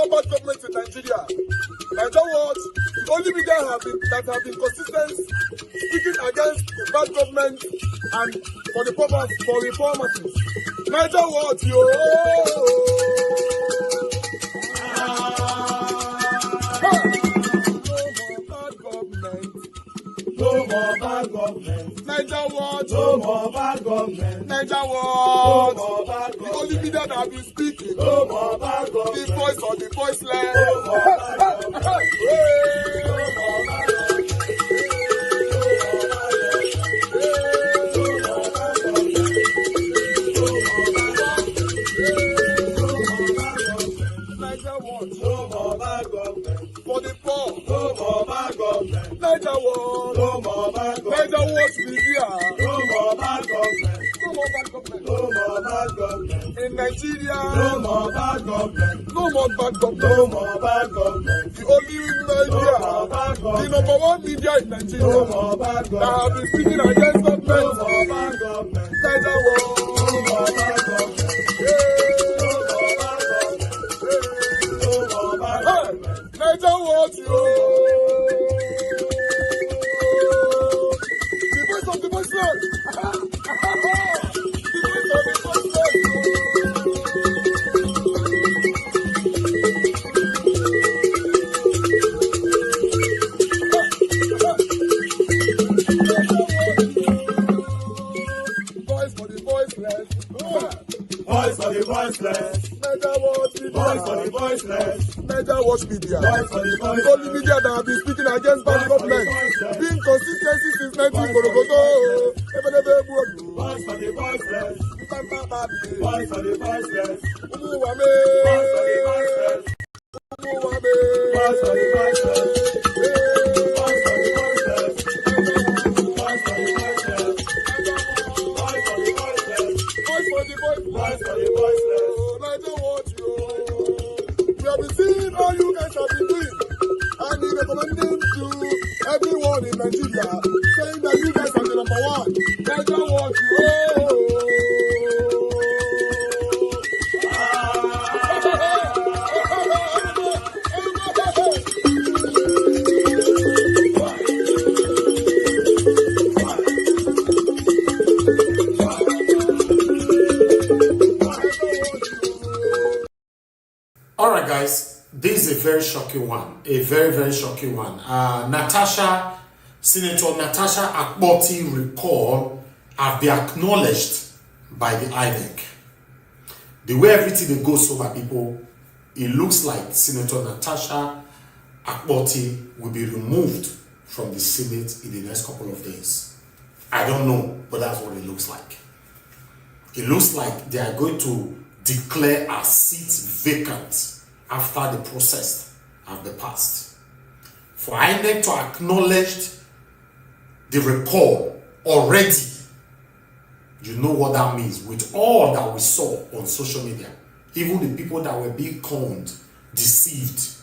more bad governments in Nigeria. Nigeria what? The only media that have been consistent speaking against bad government and for the purpose for reformers. Nigeria what? Yo. No more bad government. Niger what? No more bad government. Niger what? No more bad government. The only media that have been speaking. No more bad government. The voice of the voiceless. No more bad government. No more bad government. For the poor. No more bad government. Niger what? No more bad government. Niger what media. No more bad government. No more bad government. No more bad government. In Nigeria. No more bad government. No more bad government. No more bad government. The only media. No more bad government. The number one media in Nigeria. No more bad government. That have been speaking against government. No more bad government. Niger what? No more bad government. Niger what you? The voice of the voiceless. The voice of the voiceless. Voice for the voiceless. Voice for the voiceless. Niger what? Voice for the voiceless. Niger watch media. The only media that have been speaking against bad government. Being consistency since 1944. Voice for the voiceless. Voice for the voiceless. Voice for the voiceless. Voice for the voiceless. Seeing all you guys have been doing, and in recommending to everyone in Nigeria, saying that you guys are the number one. Nigeria what you All right, guys, this is a very shocking one. A very, very shocking one. Senator Natasha Akpoti recall have been acknowledged by the INEC. The way everything goes over people, it looks like Senator Natasha Akpoti will be removed from the Senate in the next couple of days. I don't know, but that's what it looks like. It looks like they are going to declare a seat vacant after the process have been passed. For INEC to acknowledge the recall already, you know what that means. With all that we saw on social media, even the people that were being conned, deceived,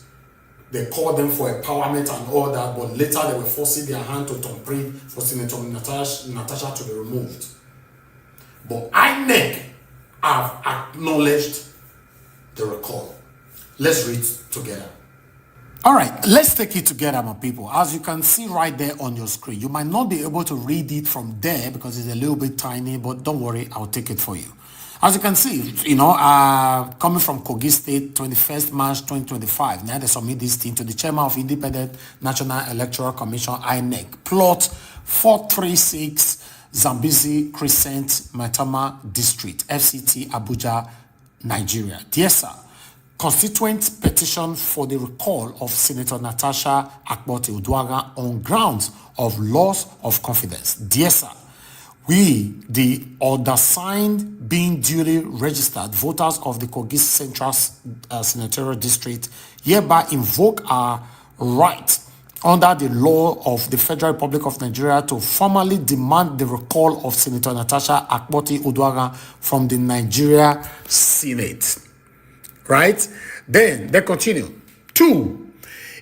they called them for empowerment and all that, but later they were forcing their hand to thumbprint for Senator Natasha to be removed. But INEC have acknowledged the recall. Let's read together. All right, let's take it together, my people. As you can see right there on your screen, you might not be able to read it from there because it's a little bit tiny, but don't worry, I'll take it for you. As you can see, coming from Kogi State, 21st March 2025, now they submit this thing to the chairman of Independent National Electoral Commission, INEC, plot 436 Zambezi Crescent, Maitama District, FCT, Abuja, Nigeria. Dear sir, constituent petition for the recall of Senator Natasha Akpoti Uduaghan on grounds of loss of confidence. Dear sir, we, the undersigned, being duly registered voters of the Kogi Central Senatorial District, hereby invoke our right under the law of the Federal Republic of Nigeria to formally demand the recall of Senator Natasha Akpoti Uduaghan from the Nigeria Senate. Right? Then they continue. 2.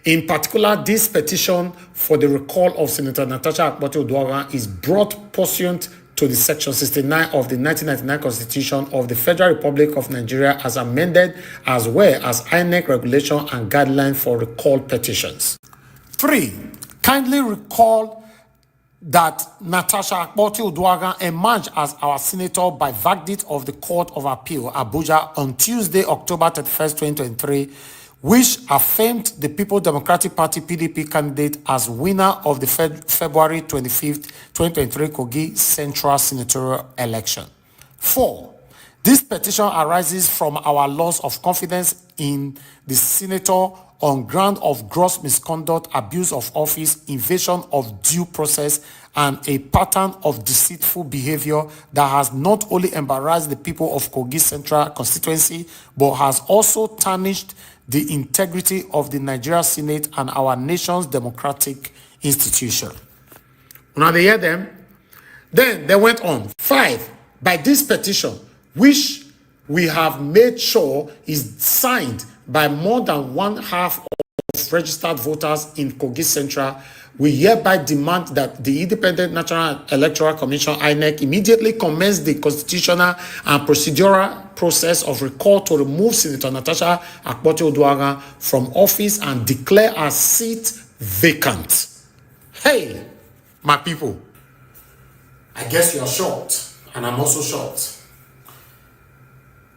In particular, this petition for the recall of Senator Natasha Akpoti Uduaghan is brought pursuant to the Section 69 of the 1999 Constitution of the Federal Republic of Nigeria as amended, as well as INEC regulation and guideline for recall petitions. 3. Kindly recall that Natasha Akpoti emerged as our senator by verdict of the Court of Appeal, Abuja, on Tuesday, October 31st, 2023, which affirmed the People's Democratic Party PDP candidate as winner of the February 25th, 2023 Kogi Central Senatorial election. 4. This petition arises from our loss of confidence in the senator on ground of gross misconduct, abuse of office, invasion of due process, and a pattern of deceitful behavior that has not only embarrassed the people of Kogi Central constituency, but has also tarnished the integrity of the Nigeria Senate and our nation's democratic institution. Now they hear them. Then they went on. 5. By this petition, which we have made sure is signed by more than one-half of registered voters in Kogi Central, we hereby demand that the Independent National Electoral Commission, INEC, immediately commence the constitutional and procedural process of recall to remove Senator Natasha Akpoti from office and declare her seat vacant. Hey, my people, I guess you're shocked, and I'm also shocked.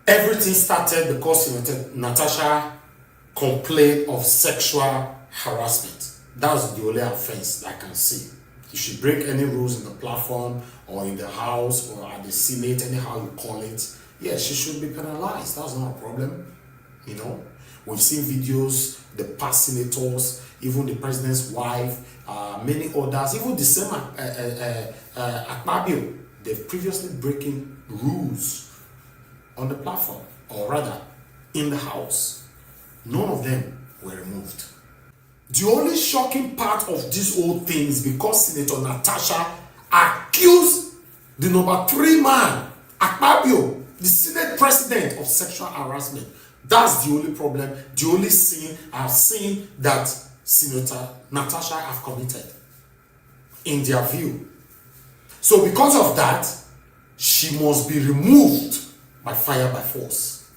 Everything started because Senator Natasha complained of sexual harassment. That's the only offense I can see. If she break any rules in the platform or in the house or at the Senate, anyhow you call it, yes, she should be penalized. That's not a problem. You know, we've seen videos, the past senators, even the president's wife, many others, even the same Akpebholo, they've previously breaking rules on the platform, or rather in the house. None of them were removed. The only shocking part of this whole thing is because Senator Natasha accused the number 3 man, Akpebholo, the Senate president, of sexual harassment. That's the only problem, the only sin I've seen that Senator Natasha have committed in their view. So because of that, she must be removed by fire by force.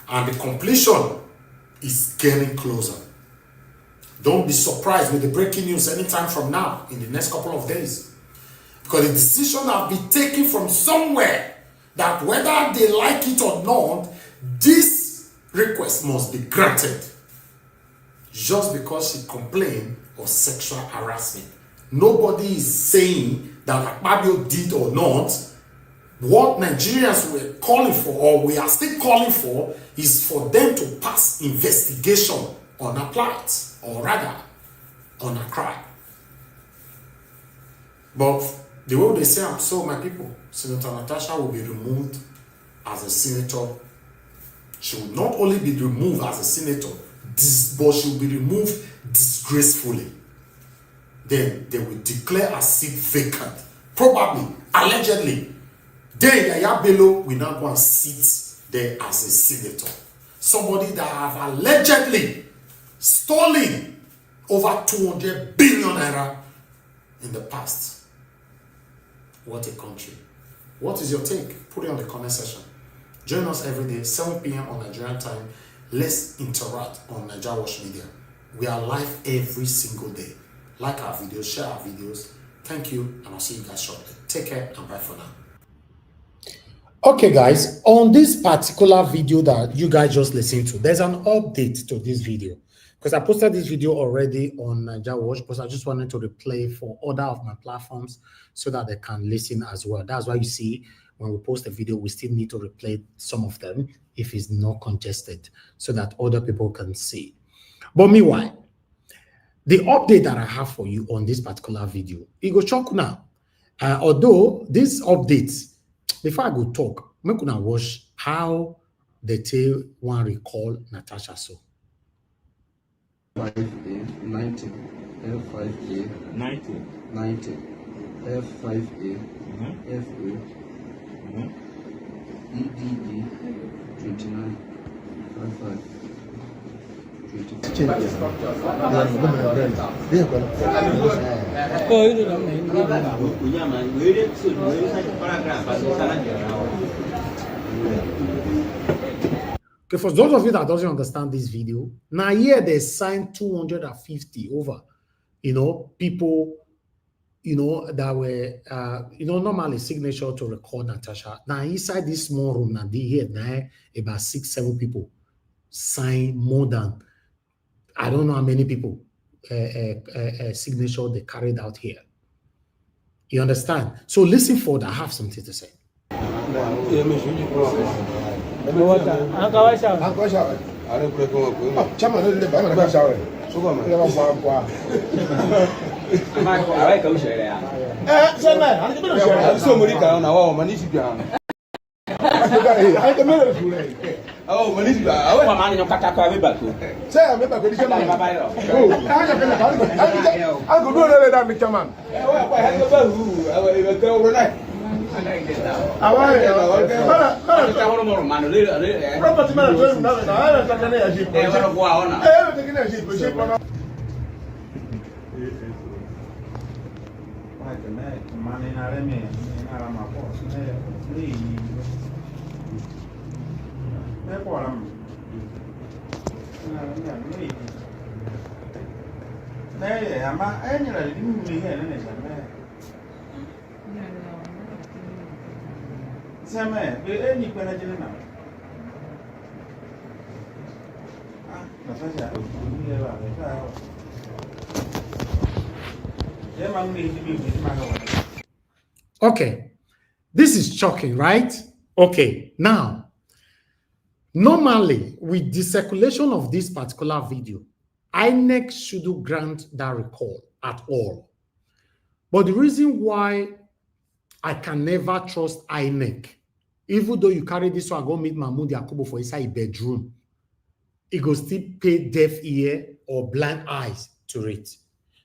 And the completion is getting closer. Don't be surprised with the breaking news anytime from now, in the next couple of days. Because the decision has been taken from somewhere that whether they like it or not, this request must be granted. Just because she complained of sexual harassment. Nobody is saying that Akpebholo did or not. What Nigerians were calling for, or we are still calling for, is for them to pass investigation on a plight, or rather, on a crime. But the way they say, so my people, Senator Natasha will be removed as a senator. She will not only be removed as a senator, but she will be removed disgracefully. Then they will declare her seat vacant. Probably, allegedly. Then Yaya Bello will now go and sit there as a senator. Somebody that have allegedly stolen over 200 billion naira in the past. What a country. What is your take? Put it on the comment section. Join us every day, 7 p.m. on Nigerian time. Let's interact on Nigeria Watch Media. We are live every single day. Like our videos, share our videos. Thank you, and I'll see you guys shortly. Take care and bye for now. Okay, guys, on this particular video that you guys just listened to, there's an update to this video. Because I posted this video already on Nigeria Watch, but I just wanted to replay for other of my platforms so that they can listen as well. That's why you see when we post a video, we still need to replay some of them if it's not congested so that other people can see. But meanwhile, the update that I have for you on this particular video, it go choke now. Although this update, before I go talk, I'm gonna watch how they tell one recall Natasha so. 5A 90 F5A 90 F5A FA EDE 29 55 Okay, for those of you that doesn't understand this video, now here they signed 250 over, people, that were, normally signature to record Natasha. Now inside this small room, now they here now about 6-7 people sign more than, I don't know how many people signature they carried out here. You understand? So listen for that. I have something to say. Okay, this is shocking, right? Okay, now, normally with the circulation of this particular video, INEC shouldn't grant that recall at all. But the reason why I can never trust INEC, even though you carry this one, go meet Mahmoud Yakubu for inside a bedroom, it go still pay deaf ear or blind eyes to it.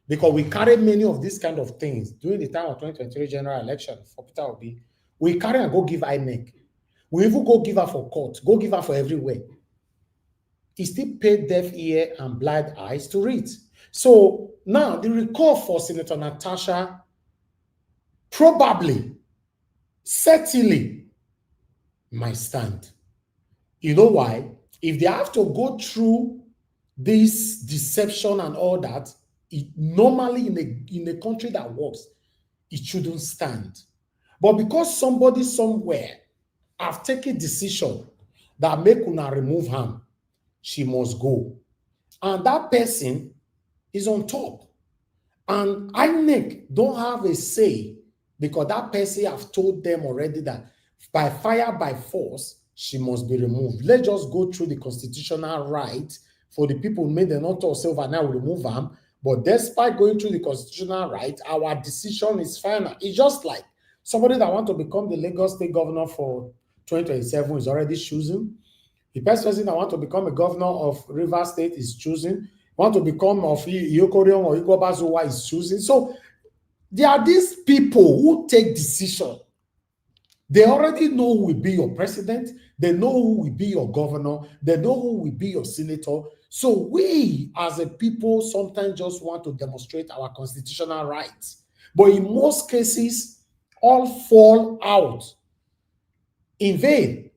Because we carry many of these kind of things during the time of 2023 general election for Peter Obi. We carry and go give INEC. We even go give her for court, go give her for everywhere. He still paid deaf ear and blind eyes to read. So now the recall for Senator Natasha probably, certainly might stand. You know why? If they have to go through this deception and all that, it normally in a country that works, it shouldn't stand. But because somebody somewhere have taken decision that make una remove her, she must go. And that person is on top. And INEC don't have a say because that person have told them already that by fire, by force, she must be removed. Let's just go through the constitutional right for the people who made the not self and now remove them. But despite going through the constitutional right, our decision is final. It's just like somebody that wants to become the Lagos State governor for 2027 is already choosing. The person that wants to become a governor of Rivers State is choosing. Want to become of Yokorion or Igbobazuwa is choosing. So there are these people who take decision. They already know who will be your president. They know who will be your governor. They know who will be your senator. So we as a people sometimes just want to demonstrate our constitutional rights. But in most cases, all fall out in vain.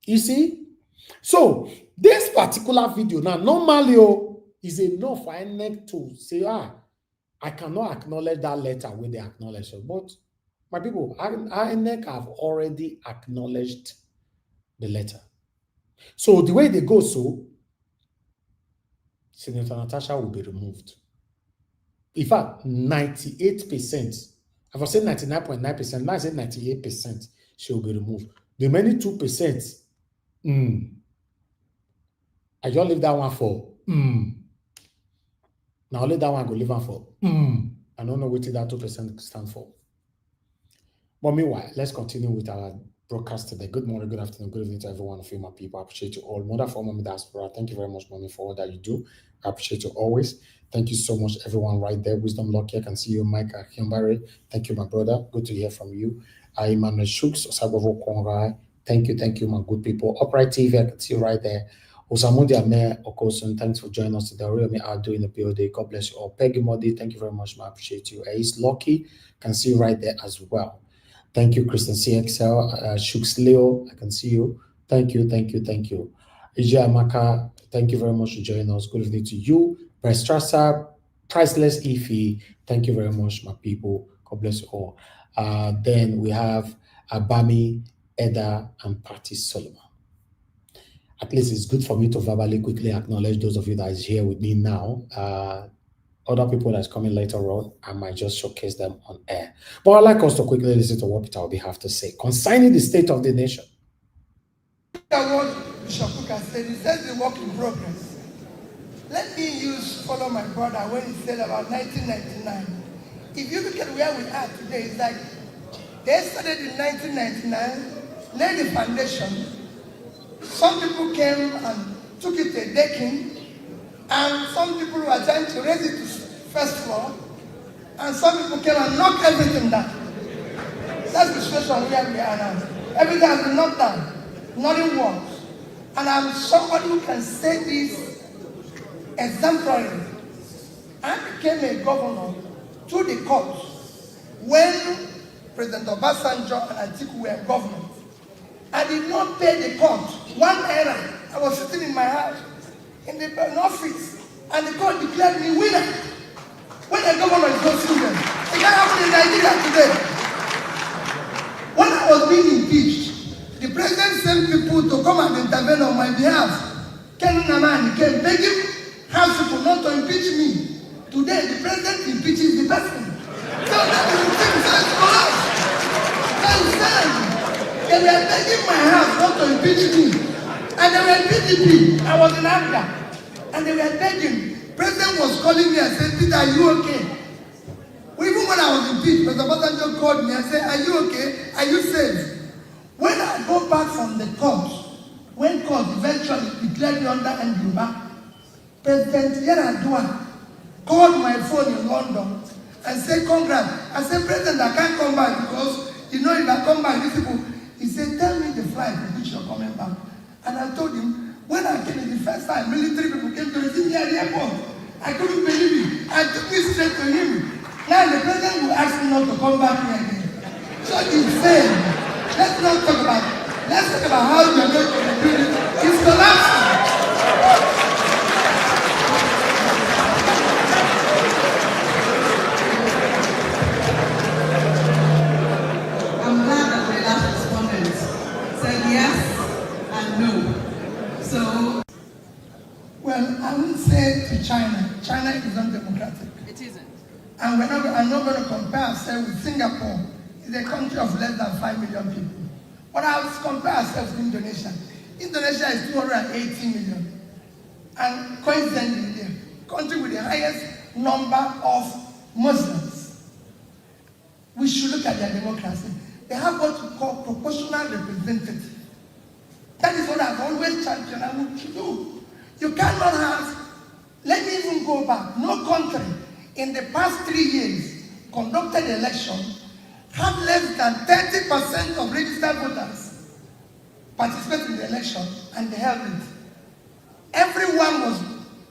You see? So this particular video now, normally is enough for INEC to say, I cannot acknowledge that letter when they acknowledge it. But my people, INEC have already acknowledged the letter. So the way they go, Senator Natasha will be removed. In fact, 98%, I was saying 99.9%, now I say 98%, she will be removed. The remaining 2%, I just leave that one for Now only that one I go leave one for I don't know what that 2% stand for. But meanwhile, let's continue with our broadcast today. Good morning, good afternoon, good evening to every one of you, my people. I appreciate you all. Mother for Mommy Diaspora, thank you very much, Mommy, for all that you do. I appreciate you always. Thank you so much, everyone right there. Wisdom Lucky, I can see you, Mike Akimbare. Thank you, my brother. Good to hear from you. Emmanuel Shooks, Osagovo Kongai. Thank you, my good people. Upright TV, I can see you right there. Osamundi Ame Okosun, thanks for joining us today. Really, are doing the building. God bless you all. Peggy Modi, thank you very much. I appreciate you. Ace Lucky, can see you right there as well. Thank you, Kristen CXL. Shooks Leo, I can see you. Thank you. Ije Amaka, thank you very much for joining us. Good evening to you. Prestrasa, Priceless Ify, thank you very much, my people. God bless you all. Then we have Abami, Eda, and Patty Solomon. At least it's good for me to verbally quickly acknowledge those of you that is here with me now. Other people that's coming later on, I might just showcase them on air. But I'd like us to quickly listen to what Peter Obi have to say concerning the state of the nation. What Bishop Kuka said, he said the work in progress. Let me follow my brother when he said about 1999. If you look at where we are today, it's like they started in 1999, laid the foundation. Some people came and took it a decking, and some people were trying to raise it to first floor, and some people came and knocked everything down. That's the situation where we are now. Everything has been knocked down. Nothing works. And I'm somebody who can say this exemplarily. I became a governor through the court when President Obasanjo and Atiku were governors. I did not pay the court 1 naira. I was sitting in my house in the office, and the court declared me winner. When a governor is not student, it can't happen in Nigeria today. When I was being impeached, the president sent people to come and intervene on my behalf. Ken Namani came begging house people not to impeach me. Today, the president impeaches the person. So that is the thing, so it's collapse. They were begging my house not to impeach me. And they were PDP. I was in Africa. And they were begging. President was calling me and said, Peter, are you okay? Even when I was impeached, President Obasanjo called me and said, are you okay? Are you safe? When I go back from the court, when court eventually declared me under Nduba, President Yaradua called my phone in London and said, congrats. I said, President, I can't come back because, if I come back, these people, he said, tell me the flight in which you're coming back. And I told him, when I came in the first time, military people came to receive me at the airport. I couldn't believe it. I took me straight to him. Now the president will ask me not to come back here again. So insane. Let's not talk about it. Let's talk about how we are going to build it. It's collapsing. I'm glad that my last respondent said yes and no. So, well, I would say to China, China is undemocratic. it isn't. And I'm not going to compare ourselves with Singapore. It's a country of less than 5 million people. But I'll compare ourselves with Indonesia. Indonesia is 280 million. And coincidentally, the country with the highest number of Muslims. We should look at their democracy. They have what we call proportional representative. That is what I've always championed and what to do. You cannot have, let me even go back, no country in the past 3 years conducted election had less than 30% of registered voters participate in the election, and they held it. Everyone was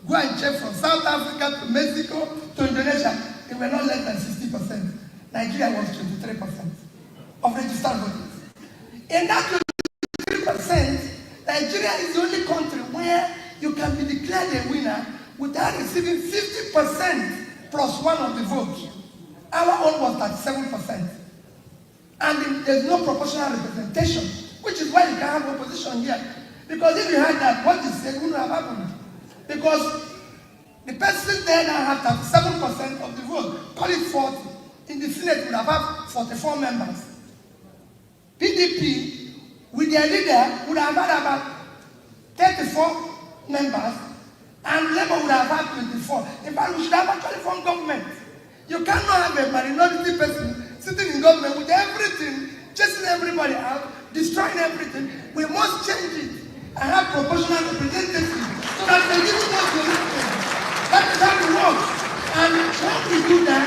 go and check from South Africa to Mexico to Indonesia. They were not less than 60%. Nigeria was 23% of registered voters. In that 23%, Nigeria is the only country where you can be declared a winner without receiving 50% plus one of the votes. Our own was 37%. And there's no proportional representation, which is why you can have opposition here. Because if you had that, what is said wouldn't have happened. Because the person there now has 37% of the vote, call it 40. In the Senate, would have had 44 members. PDP, with their leader, would have had about 34 members, and Labour would have had 24. In fact, we should have actually formed government. You cannot have a minority person sitting in government with everything, chasing everybody out, destroying everything. We must change it and have proportional representation so that they give us the elected. That is how it works. And when we do that,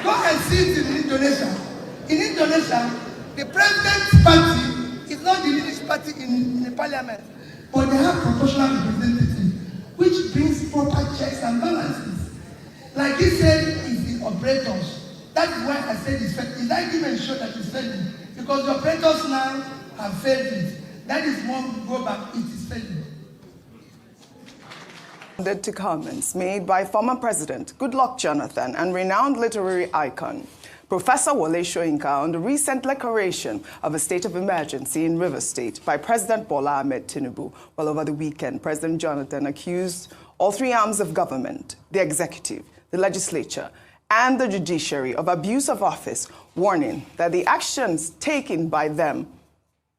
go and see it in Indonesia. In Indonesia, the president's party is not the leading party in the parliament. but they have proportional representatives, which brings proper checks and balances. Like he said, it's the operators. That is why I said it's fair. Is that even sure that it's failing? Because the operators now have failed it. That is one go back, it is failing. To comments made by former President Goodluck Jonathan and renowned literary icon Professor Wole Soyinka on the recent declaration of a state of emergency in Rivers State by President Bola Ahmed Tinubu. Well, over the weekend, President Jonathan accused all three arms of government, the executive, the legislature, and the judiciary of abuse of office, warning that the actions taken by them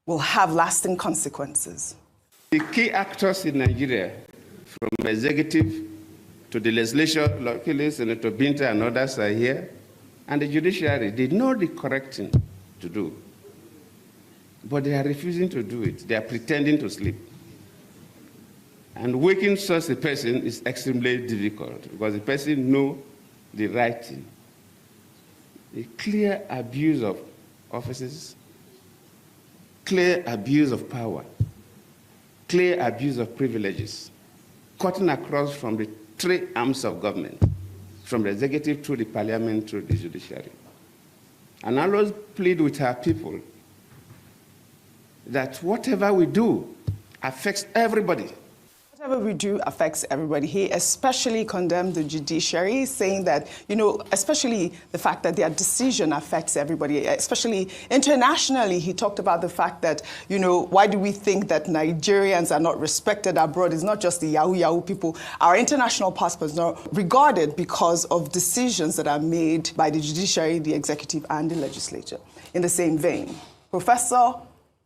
will have lasting consequences. The key actors in Nigeria, from executive to the legislature, luckily Senator Binta and others are here, and the judiciary, they know the correct thing to do, but they are refusing to do it. They are pretending to sleep. And waking such a person is extremely difficult because the person knows the right thing. A clear abuse of offices, clear abuse of power, clear abuse of privileges, cutting across from the three arms of government, from the executive to the parliament to the judiciary. And I always plead with our people that whatever we do affects everybody. Whatever we do affects everybody. He especially condemned the judiciary, saying that, especially the fact that their decision affects everybody, especially internationally. He talked about the fact that, why do we think that Nigerians are not respected abroad? It's not just the Yahoo people. Our international passports are not regarded because of decisions that are made by the judiciary, the executive, and the legislature. In the same vein, Professor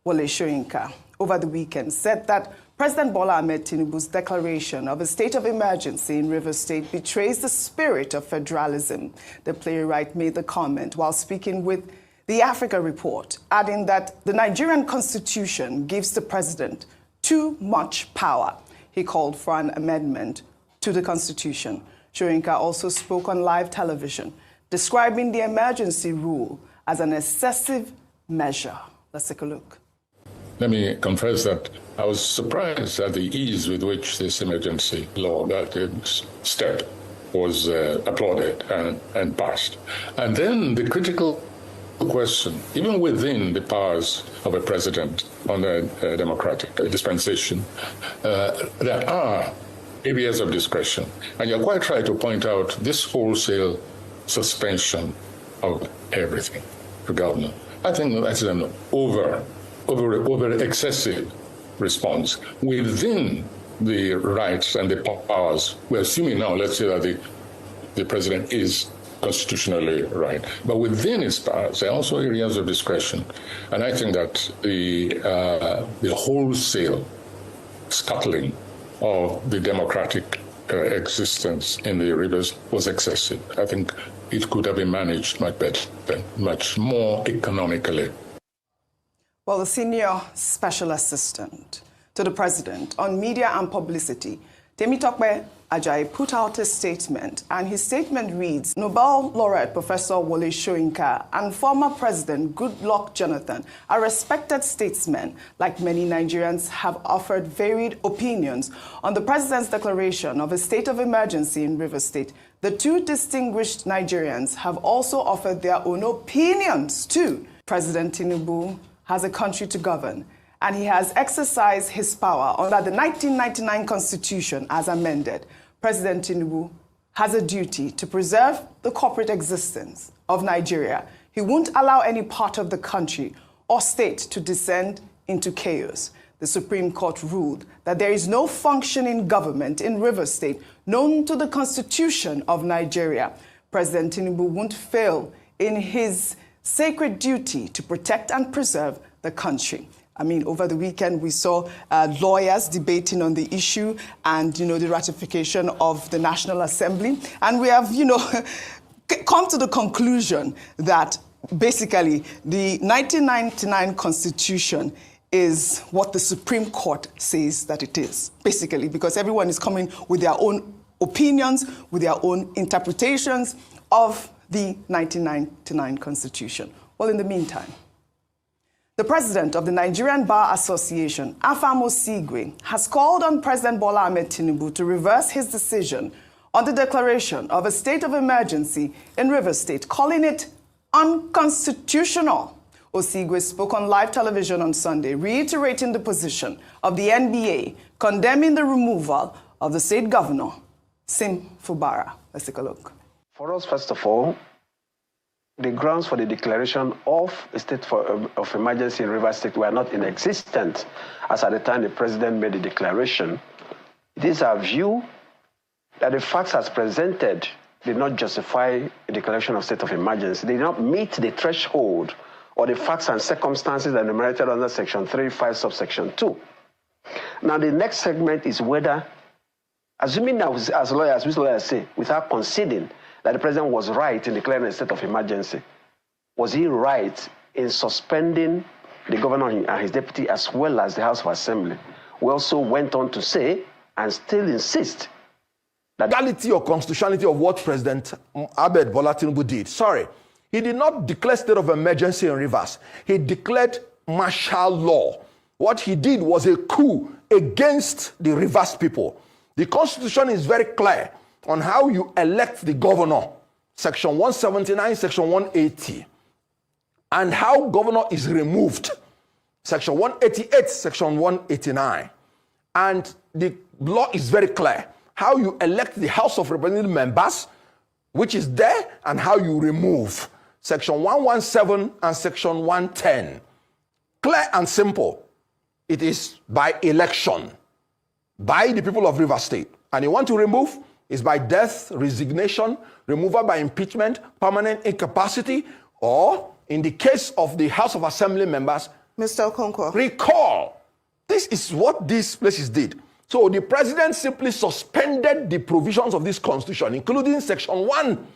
Wole Soyinka over the weekend said that President Bola Ahmed Tinubu's declaration of a state of emergency in Rivers State betrays the spirit of federalism. The playwright made the comment while speaking with the Africa Report, adding that the Nigerian constitution gives the president too much power. He called for an amendment to the constitution. Soyinka also spoke on live television, describing the emergency rule as an excessive measure. Let's take a look. Let me confess that I was surprised at the ease with which this emergency law, that step, was applauded and passed. And then the critical question, even within the powers of a president on a democratic dispensation, there are areas of discretion. And you're quite right to point out this wholesale suspension of everything for government. I think that's an over excessive response within the rights and the powers. We're assuming now, let's say that the president is constitutionally right, but within his powers, there are also areas of discretion. And I think that the wholesale scuttling of the democratic existence in the rivers was excessive. I think it could have been managed much better, much more economically. Well, the senior special assistant to the president on media and publicity, Temitope Ajayi, put out a statement, and his statement reads, Nobel laureate Professor Wole Soyinka and former President Goodluck Jonathan are respected statesmen. Like many Nigerians have offered varied opinions on the president's declaration of a state of emergency in Rivers State. The two distinguished Nigerians have also offered their own opinions too. President Tinubu has a country to govern, and he has exercised his power under the 1999 Constitution as amended. President Tinubu has a duty to preserve the corporate existence of Nigeria. He won't allow any part of the country or state to descend into chaos. The Supreme Court ruled that there is no functioning government in Rivers State known to the Constitution of Nigeria. President Tinubu won't fail in his sacred duty to protect and preserve the country. I mean, over the weekend, we saw lawyers debating on the issue and, the ratification of the National Assembly. And we have, come to the conclusion that basically the 1999 Constitution is what the Supreme Court says that it is, basically, because everyone is coming with their own opinions, with their own interpretations of the 1999 Constitution. Well, in the meantime, The president of the Nigerian Bar Association, Afamo Sigwe, has called on President Balami Tinubu to reverse his decision on the declaration of a state of emergency in Rivers State, calling it unconstitutional. Osigwe spoke on live television on Sunday, reiterating the position of the NBA, condemning the removal of the state governor, Sim Fubara. Let's take a look. For us, first of all, the grounds for the declaration of a state of emergency in Rivers State were not in existence as at the time the president made the declaration. It is our view that the facts as presented did not justify a declaration of state of emergency. They did not meet the threshold or the facts and circumstances that are enumerated under Section 3(5) subsection 2. Now, the next segment is whether, assuming that as lawyers say, without conceding that the president was right in declaring a state of emergency, was he right in suspending the governor and his deputy as well as the House of Assembly? We also went on to say, and still insist, that legality or constitutionality of what President Ahmed Bola Tinubu did. Sorry, he did not declare state of emergency in Rivers. He declared martial law. What he did was a coup against the Rivers people. The Constitution is very clear on how you elect the governor, Section 179, Section 180, and how governor is removed, Section 188, Section 189. And the law is very clear how you elect the House of Representative members, which is there, and how you remove, Section 117 and Section 110. Clear and simple. It is by election, by the people of Rivers State. And you want to remove, is by death, resignation, removal by impeachment, permanent incapacity, or in the case of the House of Assembly members, Mr. Okonkwo, recall. This is what these places did. So the president simply suspended the provisions of this constitution, including Section 1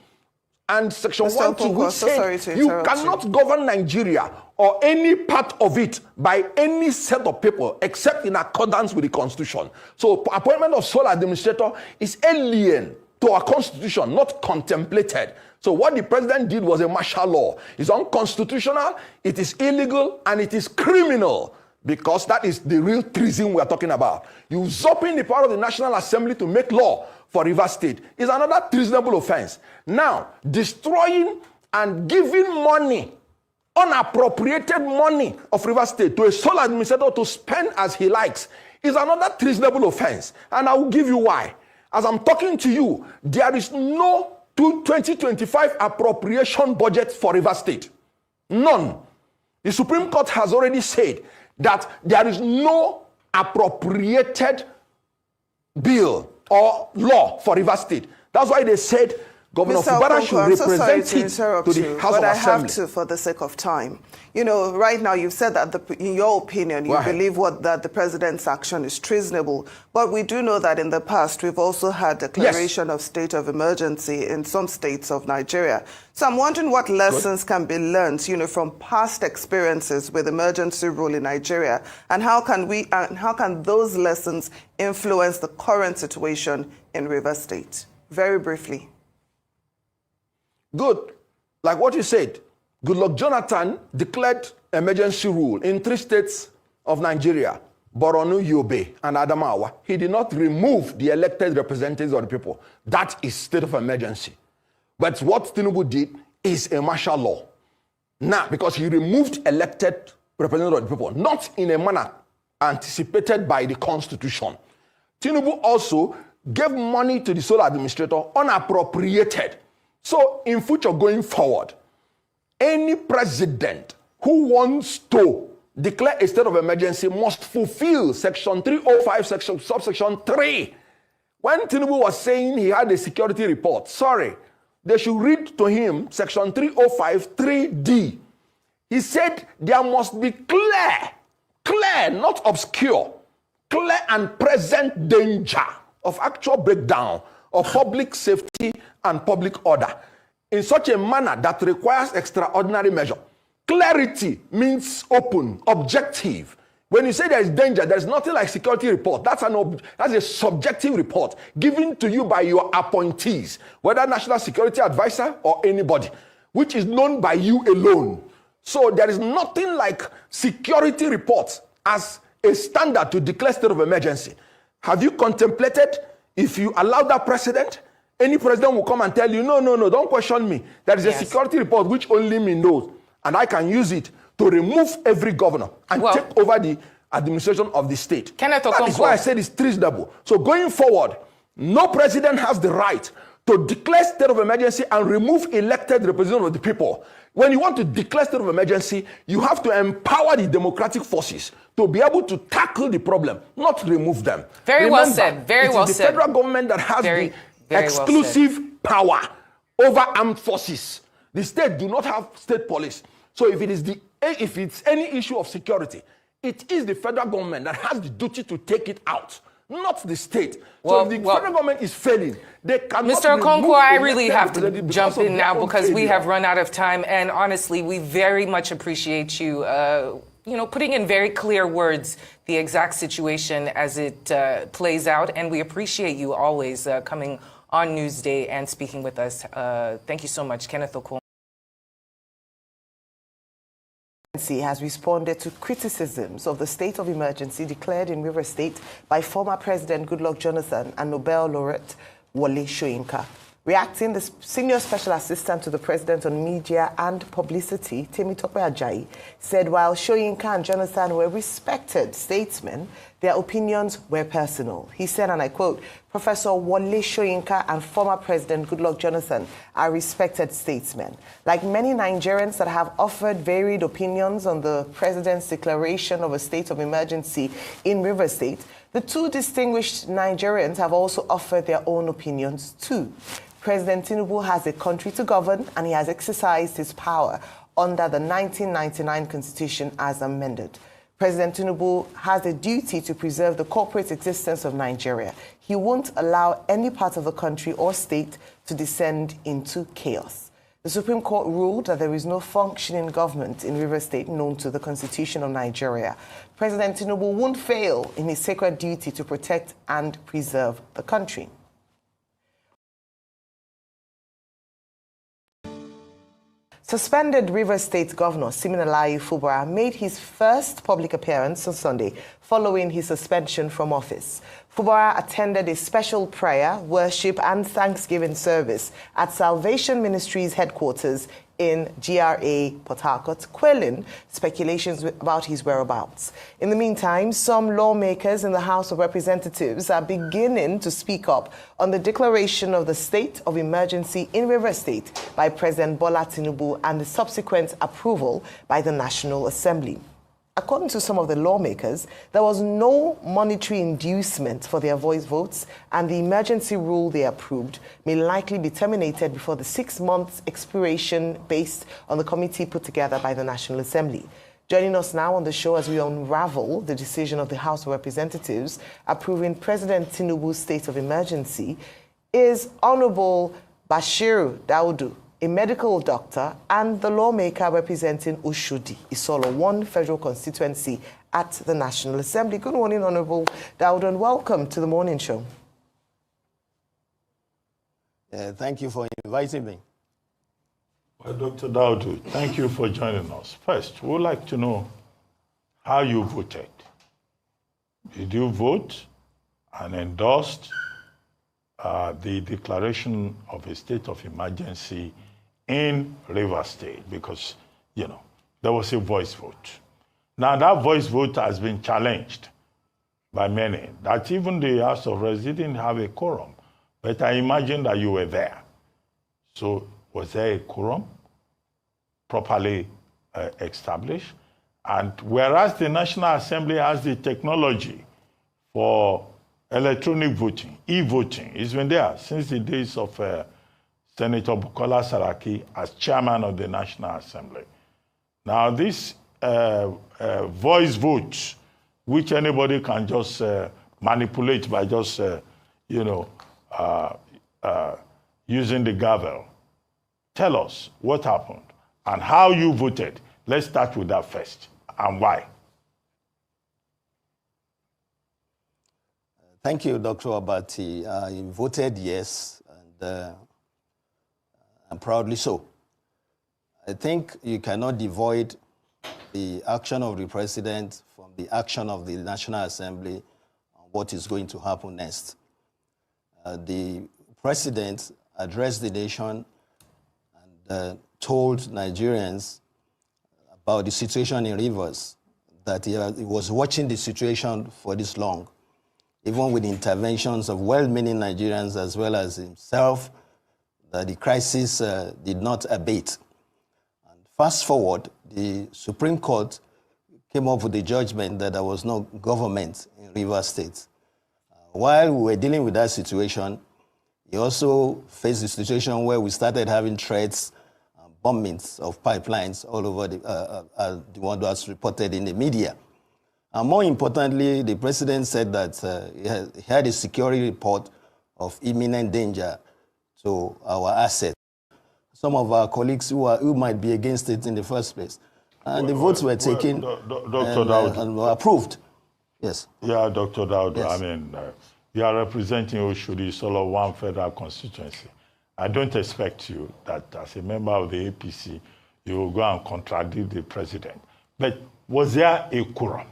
and Section Mr. 1, to which said you cannot govern Nigeria or any part of it by any set of people except in accordance with the constitution. So appointment of sole administrator is alien to our constitution, not contemplated. So what the president did was a martial law. It's unconstitutional, it is illegal, and it is criminal, because that is the real treason we are talking about. Usurping the power of the National Assembly to make law for Rivers State is another treasonable offense. Now, destroying and giving money, unappropriated money of Rivers State to a sole administrator to spend as he likes is another treasonable offense. And I will give you why. As I'm talking to you, there is no 2025 appropriation budget for Rivers State. None. The Supreme Court has already said that there is no appropriated bill or law for Rivers State. That's why they said Governor Fubara should represent it to the House of Assembly. But I have to, for the sake of time. You know, right now you've said that in your opinion, you believe that the president's action is treasonable. But we do know that in the past, we've also had declaration of state of emergency in some states of Nigeria. So I'm wondering what lessons can be learned, from past experiences with emergency rule in Nigeria, and how can those lessons influence the current situation in Rivers State? Very briefly. Good. Like what you said, Goodluck Jonathan declared emergency rule in 3 states of Nigeria, Borno, Yobe, and Adamawa. He did not remove the elected representatives of the people. That is state of emergency. But what Tinubu did is a martial law. Now, because he removed elected representatives of the people, not in a manner anticipated by the Constitution. Tinubu also gave money to the sole administrator unappropriated. So in future going forward, any president who wants to declare a state of emergency must fulfill Section 305, subsection 3. When Tinubu was saying he had a security report, they should read to him Section 305, 3D. He said there must be clear, not obscure, clear and present danger of actual breakdown of public safety and public order in such a manner that requires extraordinary measure. Clarity means open, objective. When you say there is danger, there's nothing like security report. That's a subjective report given to you by your appointees, whether National Security Advisor or anybody, which is known by you alone. So there is nothing like security reports as a standard to declare state of emergency. Have you contemplated if you allow that precedent? Any president will come and tell you, no, don't question me. There is a security report which only me knows, and I can use it to remove every governor and take over the administration of the state. That is why I said it's treasonable. So going forward, no president has the right to declare state of emergency and remove elected representatives of the people. When you want to declare state of emergency, you have to empower the democratic forces to be able to tackle the problem, not remove them. Very well said. Very well said. It is the federal government that has the exclusive power over armed forces. The state do not have state police. So if it's any issue of security, it is the federal government that has the duty to take it out, not the state. So if the federal government is failing, they cannot. Mr. Okonkwo, I really have to jump in now because we have run out of time. And honestly, we very much appreciate you, putting in very clear words the exact situation as it plays out. And we appreciate you always coming on Newsday and speaking with us. Thank you so much, Kenneth Okonkwo. Has responded to criticisms of the state of emergency declared in Rivers State by former President Goodluck Jonathan and Nobel laureate Wole Soyinka. Reacting, the senior special assistant to the president on media and publicity, Temitope Ajayi, said while Soyinka and Jonathan were respected statesmen, their opinions were personal. He said, and I quote, Professor Wole Soyinka and former President Goodluck Jonathan are respected statesmen. Like many Nigerians that have offered varied opinions on the president's declaration of a state of emergency in Rivers State, the two distinguished Nigerians have also offered their own opinions too. President Tinubu has a country to govern, and he has exercised his power under the 1999 Constitution as amended. President Tinubu has a duty to preserve the corporate existence of Nigeria. He won't allow any part of the country or state to descend into chaos. The Supreme Court ruled that there is no functioning government in Rivers State known to the Constitution of Nigeria. President Tinubu won't fail in his sacred duty to protect and preserve the country. Suspended Rivers State Governor Siminalayi Fubara made his first public appearance on Sunday following his suspension from office. Fubara attended a special prayer, worship and thanksgiving service at Salvation Ministries headquarters in GRA Port Harcourt, quelling speculations about his whereabouts. In the meantime, some lawmakers in the House of Representatives are beginning to speak up on the declaration of the state of emergency in Rivers State by President Bola Tinubu and the subsequent approval by the National Assembly. According to some of the lawmakers, there was no monetary inducement for their voice votes, and the emergency rule they approved may likely be terminated before the 6 months expiration based on the committee put together by the National Assembly. Joining us now on the show as we unravel the decision of the House of Representatives approving President Tinubu's state of emergency is Honorable Bashiru Daudu, a medical doctor and the lawmaker representing Ushudi, Isolo 1 federal constituency at the National Assembly. Good morning, Honorable Daudu, and welcome to the morning show. Thank you for inviting me. Well, Dr. Daudu, thank you for joining us. First, we would like to know how you voted. Did you vote and endorsed the declaration of a state of emergency in Rivers State? Because, there was a voice vote. Now, that voice vote has been challenged by many, that even the House of Reps didn't have a quorum. But I imagine that you were there. So, was there a quorum properly established? And whereas the National Assembly has the technology for electronic voting, e-voting, it's been there since the days of Senator Bukola Saraki as chairman of the National Assembly. Now, this voice vote, which anybody can just manipulate by just, using the gavel. Tell us what happened and how you voted. Let's start with that first, and why. Thank you, Dr. Abati. I voted yes, and proudly so. I think you cannot divide the action of the president from the action of the National Assembly on what is going to happen next. The president addressed the nation and told Nigerians about the situation in Rivers, that he was watching the situation for this long, even with interventions of well-meaning Nigerians as well as himself, that the crisis did not abate. And fast forward, the Supreme Court came up with the judgment that there was no government in Rivers State. While we were dealing with that situation, he also faced the situation where we started having threats, bombings of pipelines all over the one that's reported in the media. And more importantly, the president said that he had a security report of imminent danger to our assets. Some of our colleagues who might be against it in the first place. And the votes were taken and were approved. Yes. Yeah, Dr. Dowd, Yes. I mean, you are representing Oshodi, solo one federal constituency. I don't expect you that as a member of the APC, you will go and contradict the president. But was there a quorum?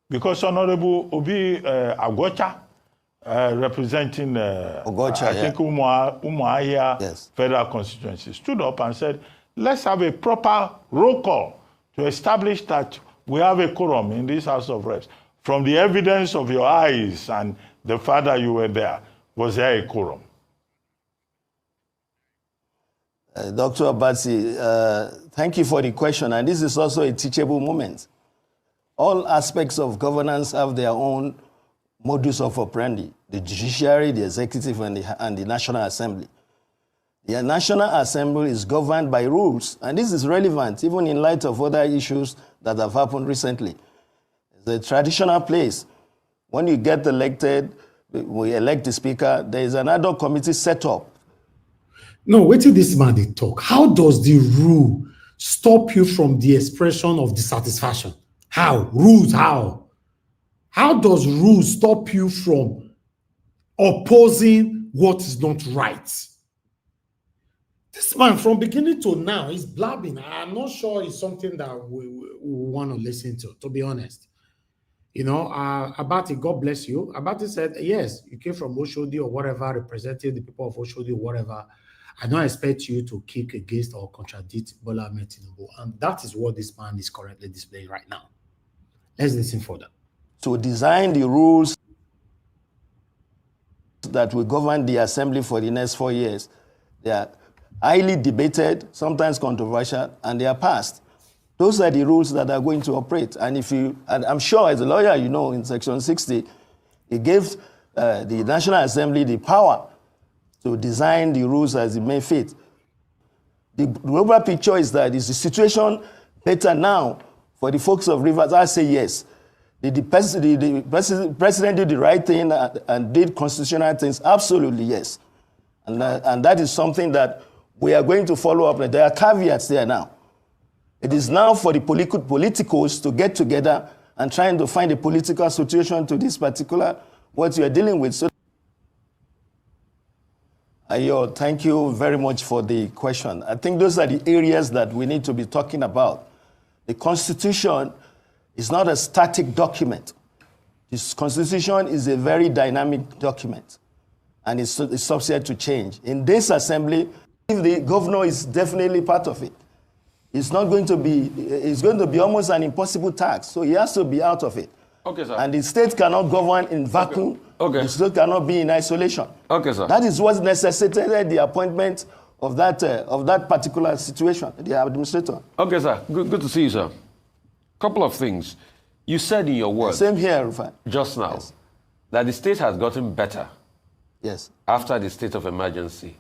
Because Honorable Obi Agwocha, representing Ogocha, I think Umuahia federal constituency, stood up and said, let's have a proper roll call to establish that we have a quorum in this House of Reps. From the evidence of your eyes and the fact that you were there, was there a quorum? Dr. Abati, thank you for the question. And this is also a teachable moment. All aspects of governance have their own modus of operandi. The judiciary, the executive, and the National Assembly. The National Assembly is governed by rules, and this is relevant even in light of other issues that have happened recently. It's a traditional place. When you get elected, we elect the speaker, there is an ad hoc committee set up. No, wait till this man they talk. How does the rule stop you from the expression of dissatisfaction? How? Rules, how? How does rules stop you from opposing what is not right? This man, from beginning to now, is blabbing. I'm not sure it's something that we want to listen to be honest. You know, Abati, God bless you. Abati said, yes, you came from Oshodi or whatever, representing the people of Oshodi or whatever. I don't expect you to kick against or contradict Balami laments. And that is what this man is currently displaying right now. Let's listen further. To design the rules that will govern the assembly for the next 4 years. They are highly debated, sometimes controversial, and they are passed. Those are the rules that are going to operate. And I'm sure as a lawyer, you know, in Section 60, it gives the National Assembly the power to design the rules as it may fit. The global picture is that is the situation better now for the folks of Rivers? I say yes. The president did the right thing and did constitutional things. Absolutely yes. And that is something that we are going to follow up. There are caveats there now. It is now for the politicals to get together and trying to find a political solution to this particular, what you are dealing with. So, Ayo, thank you very much for the question. I think those are the areas that we need to be talking about. The Constitution is not a static document. This Constitution is a very dynamic document, and it's subject to change. In this assembly, the governor is definitely part of it. It's going to be almost an impossible task, so he has to be out of it. Okay, sir. And the state cannot govern in vacuum. Okay. The state cannot be in isolation. Okay, sir. That is what necessitated the appointment of that particular situation, the administrator. Okay, sir. Good to see you, sir. Couple of things. You said in your words. Same here, Rufai. Just now, yes, that the state has gotten better. Yes. After the state of emergency.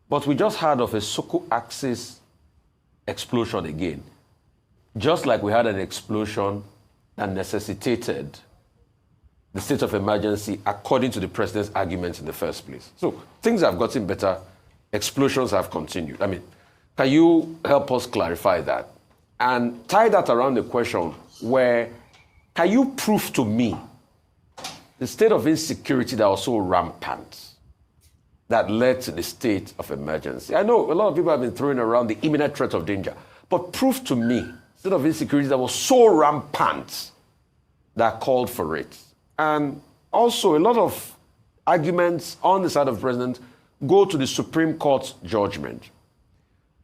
But we just heard of a Soko Axis explosion again. Just like we had an explosion that necessitated the state of emergency according to the president's arguments in the first place. So things have gotten better, explosions have continued. I mean, can you help us clarify that? And tie that around the question where, can you prove to me the state of insecurity that was so rampant that led to the state of emergency? I know a lot of people have been throwing around the imminent threat of danger, but prove to me state of insecurity that was so rampant that called for it. And also a lot of arguments on the side of the president go to the Supreme Court's judgment.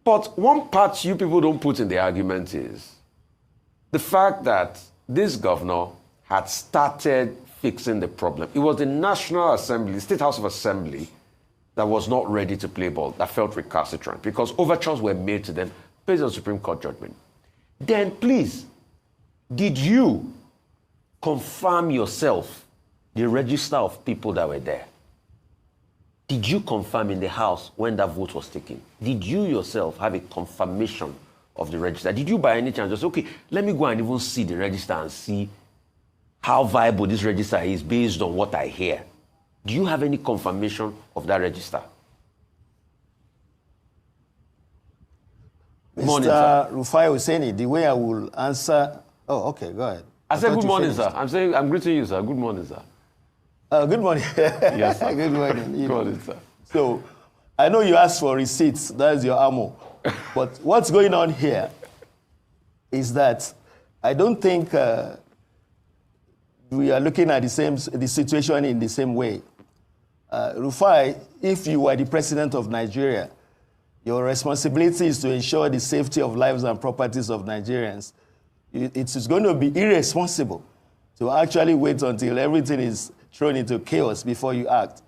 But one part you people don't put in the argument is the fact that this governor had started fixing the problem. It was the National Assembly, the State House of Assembly, that was not ready to play ball, that felt recalcitrant because overtures were made to them based on Supreme Court judgment. Then please, did you confirm yourself the register of people that were there? Did you confirm in the House when that vote was taken? Did you yourself have a confirmation of the register? Did you by any chance just say, okay, let me go and even see the register and see how viable this register is based on what I hear? Do you have any confirmation of that register? Mr. Rufai Hussaini, the way I will answer... Oh, okay, go ahead. I said good morning, sir. I'm greeting you, sir. Good morning, sir. Good morning. Yes, sir. Good morning. Good morning, sir. So, I know you asked for receipts. That's your ammo. But what's going on here is that I don't think we are looking at the situation in the same way. Rufai, if you were the president of Nigeria, your responsibility is to ensure the safety of lives and properties of Nigerians. It is going to be irresponsible to actually wait until everything is thrown into chaos before you act.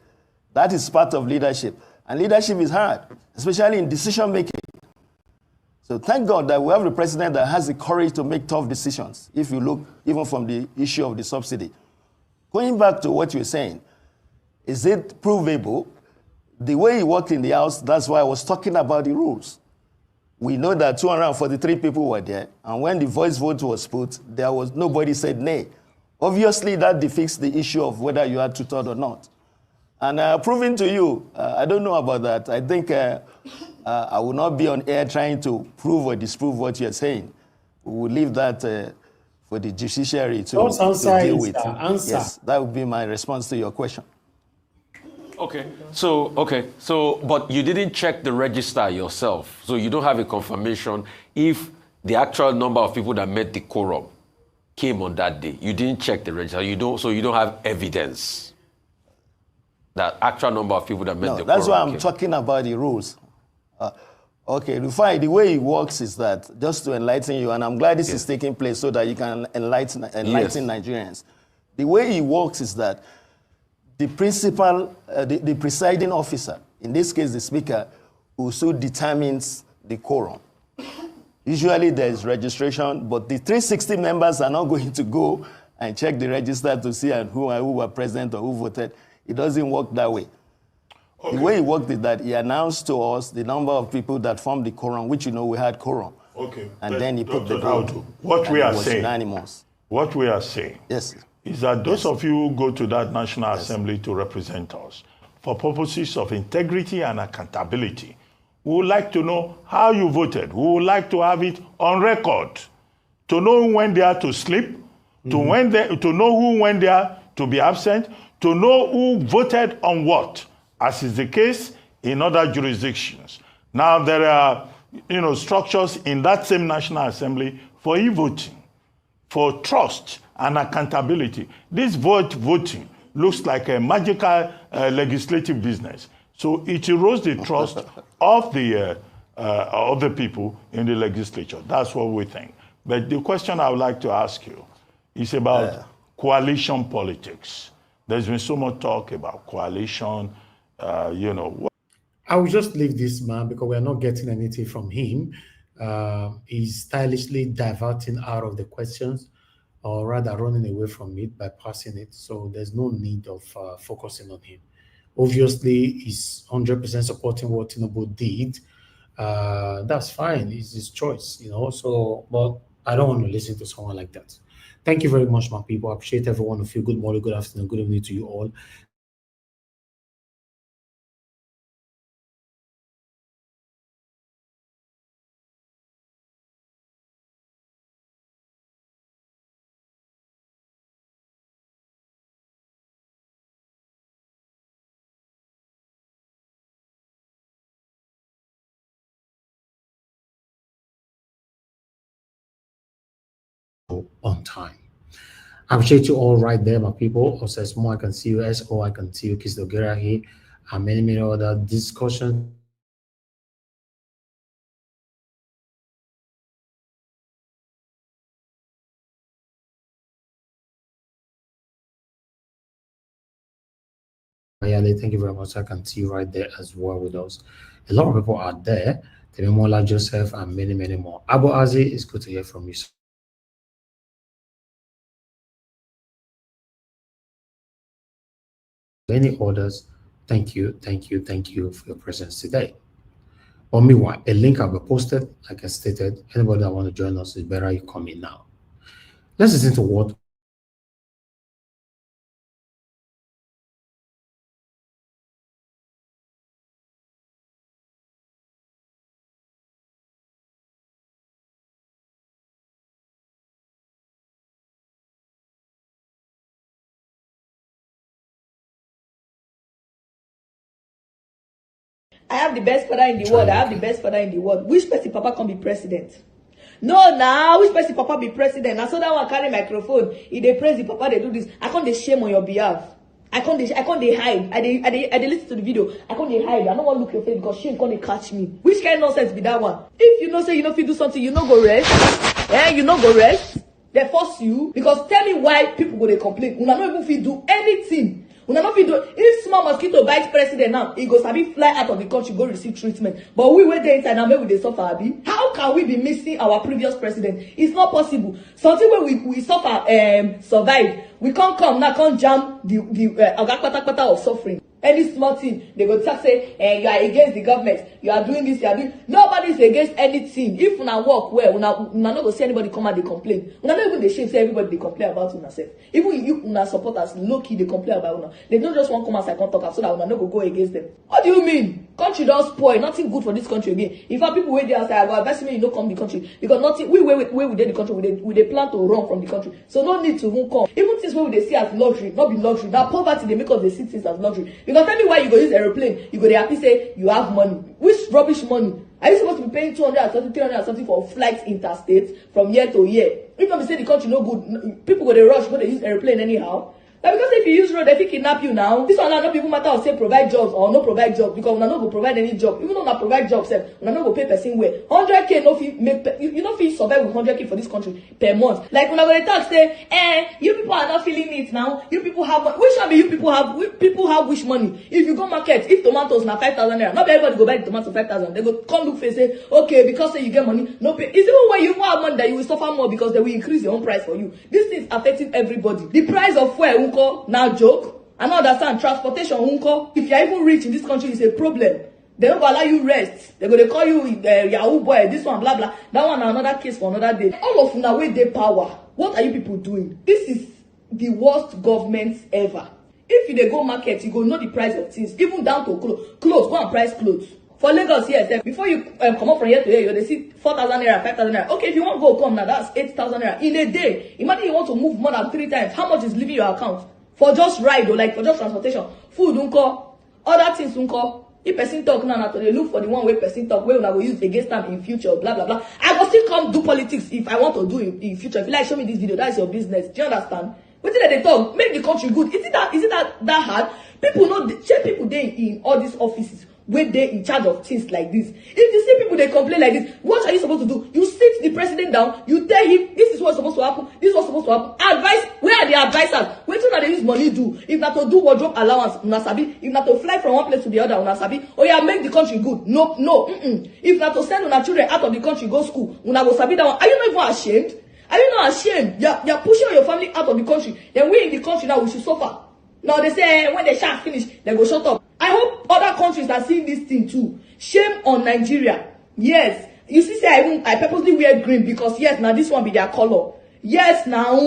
That is part of leadership. And leadership is hard, especially in decision making. So thank God that we have a president that has the courage to make tough decisions, if you look even from the issue of the subsidy. Going back to what you're saying, is it provable? The way he worked in the House, that's why I was talking about the rules. We know that 243 people were there, and when the voice vote was put, nobody said nay. Obviously, that defeats the issue of whether you had two-thirds or not. And proving to you, I don't know about that. I think I will not be on air trying to prove or disprove what you're saying. We will leave that for the judiciary to deal with. Answer. Yes, that would be my response to your question. Okay, so, but you didn't check the register yourself, so you don't have a confirmation if the actual number of people that met the quorum came on that day. You didn't check the register, so you don't have evidence that actual number of people that met the quorum. That's why I'm talking about the rules. Okay, Rufai, the way it works is that, just to enlighten you, and I'm glad this is taking place so that you can enlighten Nigerians. The way it works is that the principal, the presiding officer, in this case the speaker, also determines the quorum. Usually there is registration, but the 360 members are not going to go and check the register to see who were present or who voted. It doesn't work that way. Okay. The way it worked is that he announced to us the number of people that formed the quorum, which we had quorum. Okay. And then he put the vote. What we are saying, unanimous. What we are saying, yes, is that those of you who go to that National Assembly to represent us, for purposes of integrity and accountability, we would like to know how you voted. We would like to have it on record, to know when they are to sleep, to know who went there to be absent, to know who voted on what, as is the case in other jurisdictions. Now, there are structures in that same National Assembly for e-voting, for trust and accountability. This voting looks like a magical legislative business. So it erodes the trust of the people in the legislature. That's what we think. But the question I would like to ask you is about coalition politics. There's been so much talk about coalition, I will just leave this man because we are not getting anything from him. He's stylishly diverting out of the questions, or rather running away from it by passing it. So there's no need of focusing on him. Obviously, he's 100% supporting what Tinubu did. That's fine. It's his choice, So, but I don't want to listen to someone like that. Thank you very much, my people. I appreciate every one of you. Good morning, good afternoon, good evening to you all. on time. I appreciate you all right there, my people. Osesmo, I can see you. SO, I can see you. Kisdogera here, and many other discussions. Thank you very much. I can see you right there as well with us. A lot of people are there. Tememola Joseph and many more. Abu Azi, it's good to hear from you. Any orders, thank you for your presence today. Or meanwhile, a link will be posted, like I stated. Anybody that want to join us, is better you come in now. Let's listen to what I have the best father in the world. I have the best father in the world. Which person papa can be president? No, now which person papa be president? Now so that one carry microphone. If they praise the papa, they do this. I can't shame on your behalf. I can't hide. I listen to the video. I can't hide. I don't want to look your face because shame can't catch me. Which kind of nonsense be that one? If you know say you know if you do something, you know go rest. You know go rest. They force you because tell me why people go they complain. Una not even fit do anything. Una not fit do. If small mosquito bites president now, he goes to fly out of the country go receive treatment. But we wait there inside now, maybe they suffer abi. How can we be missing our previous president? It's not possible. Something where we suffer survive. We can't come now, can't jam the agakpata of suffering. Any small thing, they go talk say, you are against the government, you are doing this, you are doing. Nobody is against anything. If una work well, una not go see anybody come and they complain. Una not even they shame say everybody they complain about una self. Even you una supporters low key they complain about una. They don't just want come outside and talk so that una not go against them. What do you mean? Country don't spoil, nothing good for this country again. If our people wait there outside, I go advise me you don't come the country because nothing we within the country we they plan to run from the country. So no need to even come. Even things where they see as luxury, not be luxury. That poverty they make us they see things as luxury. Because tell me why you go use aeroplane, you go they happy say you have money. Which rubbish money? Are you supposed to be paying 200 300 something for flights interstate from year to year? If not say the country no good, people go they rush, go they use aeroplane anyhow. Now because if you use road, they will kidnap you now. This one now not people matter of say provide jobs or no provide jobs because we not go provide any job. Even though not provide jobs, we not go pay person where 100k no fee make you know fee survive with 100k for this country per month. Like when I go to talk say, you people are not feeling it now. You people have money. Which one be you people have? People have which money? If you go market, if tomatoes now 5,000 naira, not everybody go buy the tomato 5,000. They go come look for say, okay, because say you get money, no pay. It's even when you have money that you will suffer more because they will increase your own price for you. This thing is affecting everybody. The price of fuel now joke. I don't understand transportation unko. If you're even rich in this country, it's a problem. They don't allow you rest. They're gonna call you Yahoo boy, this one, blah blah. That one another case for another day. All of you now with their power. What are you people doing? This is the worst government ever. If you they go market, you go know the price of things, even down to clothes. Go and price clothes. For Lagos, yes, before you come up from here to here, they see 4,000 naira, 5,000 naira. Okay, if you want to go come now, that's 8,000 naira in a day. Imagine you want to move more than 3 times. How much is leaving your account? For just ride or like for just transportation, food unko, other things unko. If person talk now, they look for the one way person talk, where we will use against them in future, blah blah blah. I will still come do politics if I want to do in future. If you like show me this video, that's your business. Do you understand? What did they talk? Make the country good. Is it that hard? People know people there in all these offices where they in charge of things like this. If you see people they complain like this, what are you supposed to do? You sit the president down, you tell him this is what's supposed to happen, this is what's supposed to happen. Advice, where are the advisors? Where do they use money do? If not to do wardrobe allowance, unasabi. If not to fly from one place to the other, unasabi. Oh yeah, make the country good. No. If not to send una children out of the country, go school, unago sabi that one. Are you not even ashamed? Are you not ashamed? You're pushing your family out of the country. Then we in the country now we should suffer. Now they say when the shark finish, they go shut up. I hope other countries are seeing this thing too. Shame on Nigeria. Yes. You see, say I purposely wear green because yes, now this one be their color. Yes, now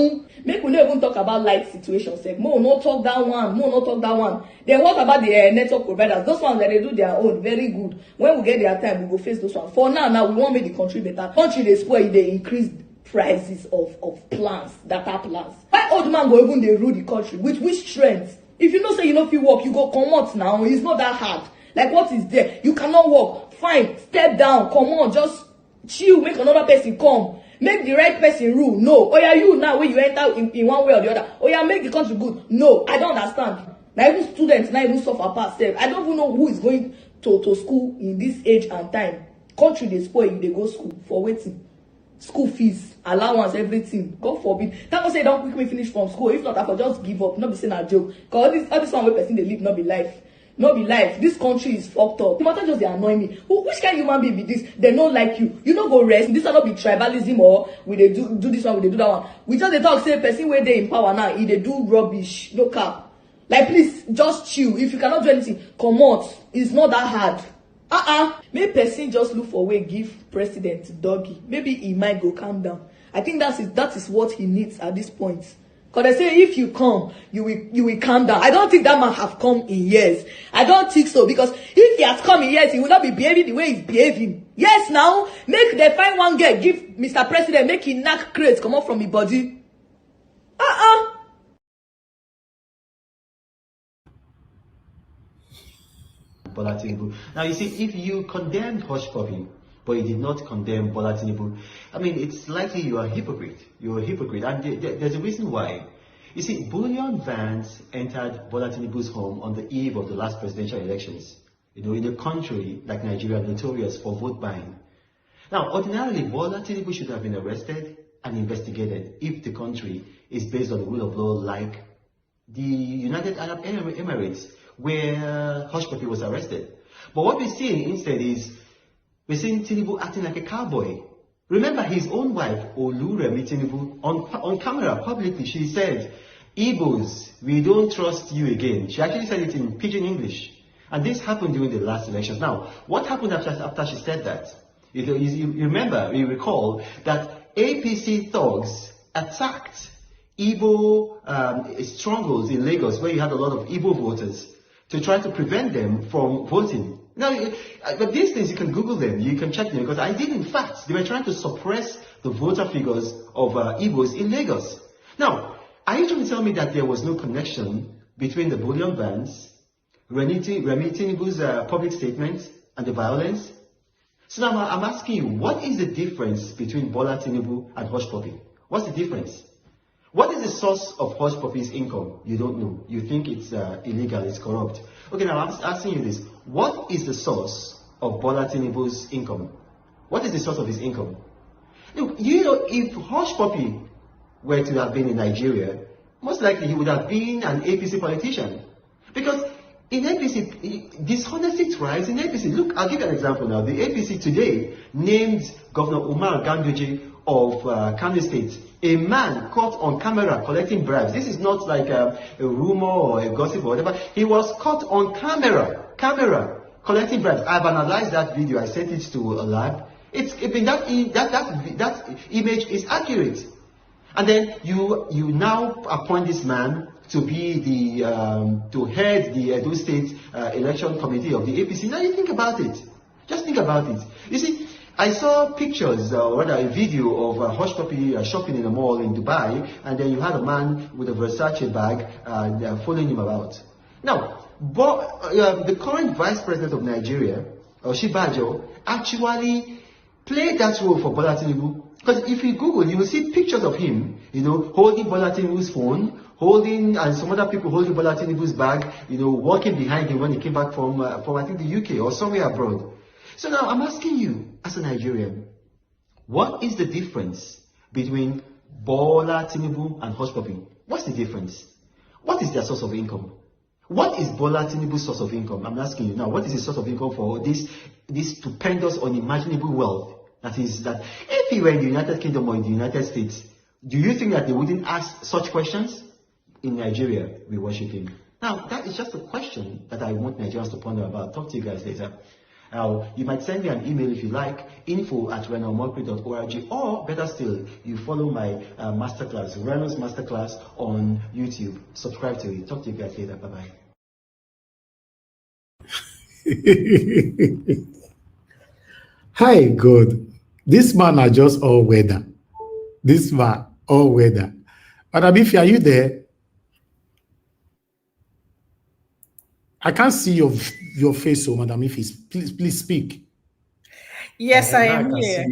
make we not even talk about light situations. More not talk that one. Then what about the network providers? Those ones that they do their own very good. When we get their time, we go face those ones. For now we want to make the country better. Country they spoil, they increase prices of plans, data plans. Why old man go even they rule the country? With which strength? If you know say you know if you work, you go come out now. It's not that hard. Like what is there? You cannot work. Fine, step down, come on, just chill, make another person come. Make the right person rule. No. Oh yeah, you now when you enter in one way or the other. Oh yeah, make the country good. No, I don't understand. Now even students now even suffer past self. I don't even know who is going to school in this age and time. Country they spoil you, they go school for waiting. School fees, allowance, everything. God forbid. That was say don't quick me finish from school. If not, I could just give up. Not be saying a joke. Cause all this one way person they live, not be life. Not be life. This country is fucked up. The matter just they annoy me. Which kind of human being be this? They don't like you. You don't go rest. This will not be tribalism or we they do this one, we they do that one. We just they talk say person where they in power now, if they do rubbish, no cap. Like please just chill. If you cannot do anything, come out. It's not that hard. Maybe person just look for way give president doggy. Maybe he might go calm down. I think that is what he needs at this point. Because they say if you come, you will calm down. I don't think that man have come in years. I don't think so. Because if he has come in years, he will not be behaving the way he's behaving. Yes, now make they find one girl, give Mr. President, make him knack crates come up from his body. Bola Tinubu. Now you see, if you condemned Hush Puppy, but you did not condemn Bola Tinubu, I mean, it's likely you are a hypocrite. You're a hypocrite, and there's a reason why. You see, Bullion vans entered Bola Tinubu's home on the eve of the last presidential elections. You know, in a country like Nigeria, notorious for vote buying. Now, ordinarily, Bola Tinubu should have been arrested and investigated if the country is based on the rule of law, like the United Arab Emirates, where Hush Puppy was arrested. But what we're seeing instead is, we're seeing Tinubu acting like a cowboy. Remember his own wife, Oluremi Tinubu, on camera publicly, she said, Igbos, we don't trust you again. She actually said it in pidgin English. And this happened during the last elections. Now, what happened after she said that? You recall that APC thugs attacked Igbo strongholds in Lagos, where you had a lot of Igbo voters, to try to prevent them from voting. Now, but these things, you can Google them, you can check them, because I did, in fact, they were trying to suppress the voter figures of Igbos in Lagos. Now, are you trying to tell me that there was no connection between the Bullion bans, Remi Tinubu's public statements, and the violence? So now I'm asking you, what is the difference between Bola Tinubu and Hush Puppy? What's the difference? What is the source of Hush Puppy's income? You don't know. You think it's illegal, it's corrupt. Okay, now I'm asking you this. What is the source of Bola Tinubu's income? What is the source of his income? You know, if Hush Puppy were to have been in Nigeria, most likely he would have been an APC politician. Because in APC, dishonesty thrives in APC. Look, I'll give you an example now. The APC today named Governor Umar Ganduje of Kano State a man caught on camera collecting bribes. This is not like a rumor or a gossip or whatever. He was caught on camera collecting bribes. I've analyzed that video. I sent it to a lab. That image is accurate. And then you now appoint this man to be the to head the Edo State election committee of the APC. Now you think about it. Just think about it. You see, I saw pictures, or rather a video of Hush Puppy shopping in a mall in Dubai, and then you had a man with a Versace bag following him about. Now, the current vice president of Nigeria, Oshibajo, actually played that role for Bola Tinubu. Because if you Google, you will see pictures of him, you know, holding Bola Tinubu's phone, and some other people holding Bola Tinubu's bag, you know, walking behind him when he came back from I think the UK or somewhere abroad. So now I'm asking you, as a Nigerian, what is the difference between Bola Tinubu and Hush Puppy? What's the difference? What is their source of income? What is Bola Tinubu's source of income? I'm asking you now, what is his source of income for this stupendous, unimaginable wealth? That is, that if he were in the United Kingdom or in the United States, do you think that they wouldn't ask such questions? In Nigeria, we worship him. Now, that is just a question that I want Nigerians to ponder about. Talk to you guys later. You might send me an email if you like, info@renalmokri.org, or better still, you follow my masterclass, Reynolds Masterclass on YouTube. Subscribe to it. Talk to you guys later. Bye-bye. Hi, God. This man are just all weather. This man, all weather. Madam Ife, are you there? I can't see your face, so Madam Ife, please speak. Yes, I am here.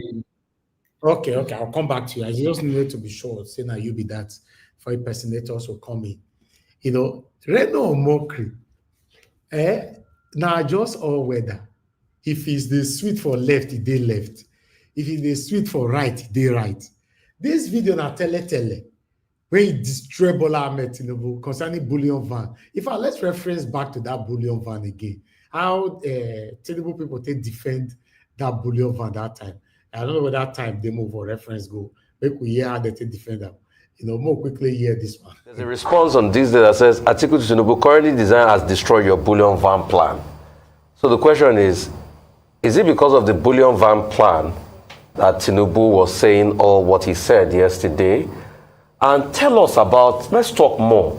Okay, I'll come back to you. I just needed to be sure, say now you be that for impersonators will come in. You know, Reno or mockery. Now just all weather. If it's the sweet for left, it dey left. If it's the sweet for right, it dey right. This video na tele where he destroy Bola Tinubu concerning Bullion van. If let's reference back to that Bullion van again. How Tinubu people take defend that Bullion van that time. I don't know where that time they move or reference go. Make we hear how they take defend them. You know, more quickly hear this one. There's a response on this day that says, Article Tinubu currently designed has destroyed your Bullion van plan. So the question is it because of the Bullion van plan that Tinubu was saying all what he said yesterday? And tell us about, let's talk more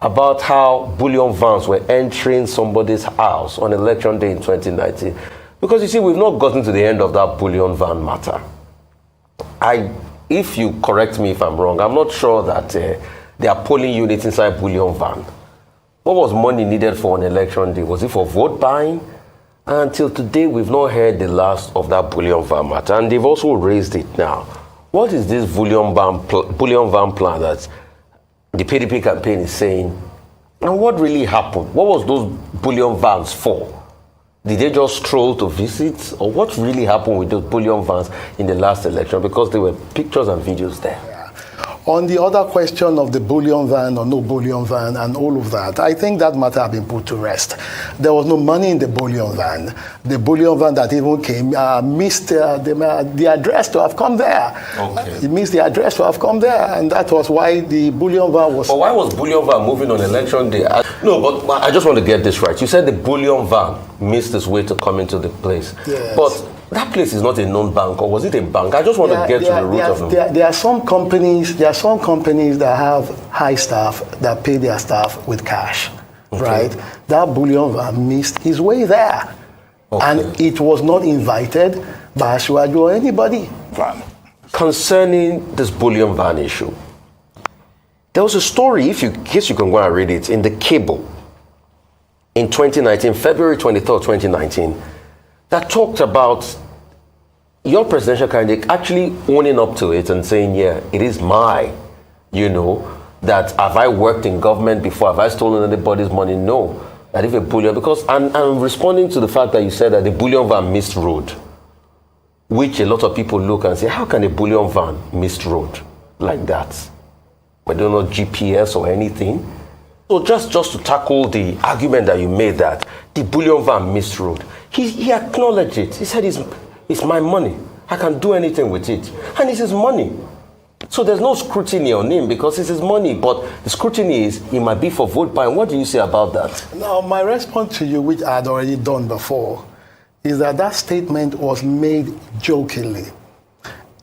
about how Bullion vans were entering somebody's house on election day in 2019. Because you see, we've not gotten to the end of that Bullion van matter. If you correct me if I'm wrong, I'm not sure that there are polling units inside Bullion van. What was money needed for an election day? Was it for vote buying? Until today, we've not heard the last of that Bullion van matter. And they've also raised it now. What is this Bullion van plan that the PDP campaign is saying? And what really happened? What was those Bullion vans for? Did they just stroll to visit? Or what really happened with those Bullion vans in the last election? Because there were pictures and videos there. On the other question of the Bullion van or no Bullion van and all of that, I think that matter has been put to rest. There was no money in the Bullion van. The Bullion van that even came missed the address to have come there. Okay. It missed the address to have come there, and that was why the Bullion van was... But why was Bullion van moving on election day? No, but I just want to get this right. You said the Bullion van missed its way to come into the place. Yes. But that place is not a known bank, or was it a bank? I just want to get to the root of it. There are some companies that have high staff that pay their staff with cash, right? That Bullion van missed his way there. And it was not invited by Ashwaju or anybody. Concerning this Bullion van issue, there was a story, if you guess you can go and read it, in the Cable in 2019, February 23rd, 2019, that talked about your presidential candidate actually owning up to it and saying, yeah, it is my, that have I worked in government before? Have I stolen anybody's money? No. That if a Bullion, because I'm responding to the fact that you said that the Bullion van missed road, which a lot of people look and say, how can a Bullion van miss road like that? We don't know GPS or anything. So just to tackle the argument that you made that the Bullion van missed road, he acknowledged it. He said, it's my money. I can do anything with it. And it's his money. So there's no scrutiny on him because it's his money. But the scrutiny is, it might be for vote buying. What do you say about that? Now, my response to you, which I had already done before, is that statement was made jokingly.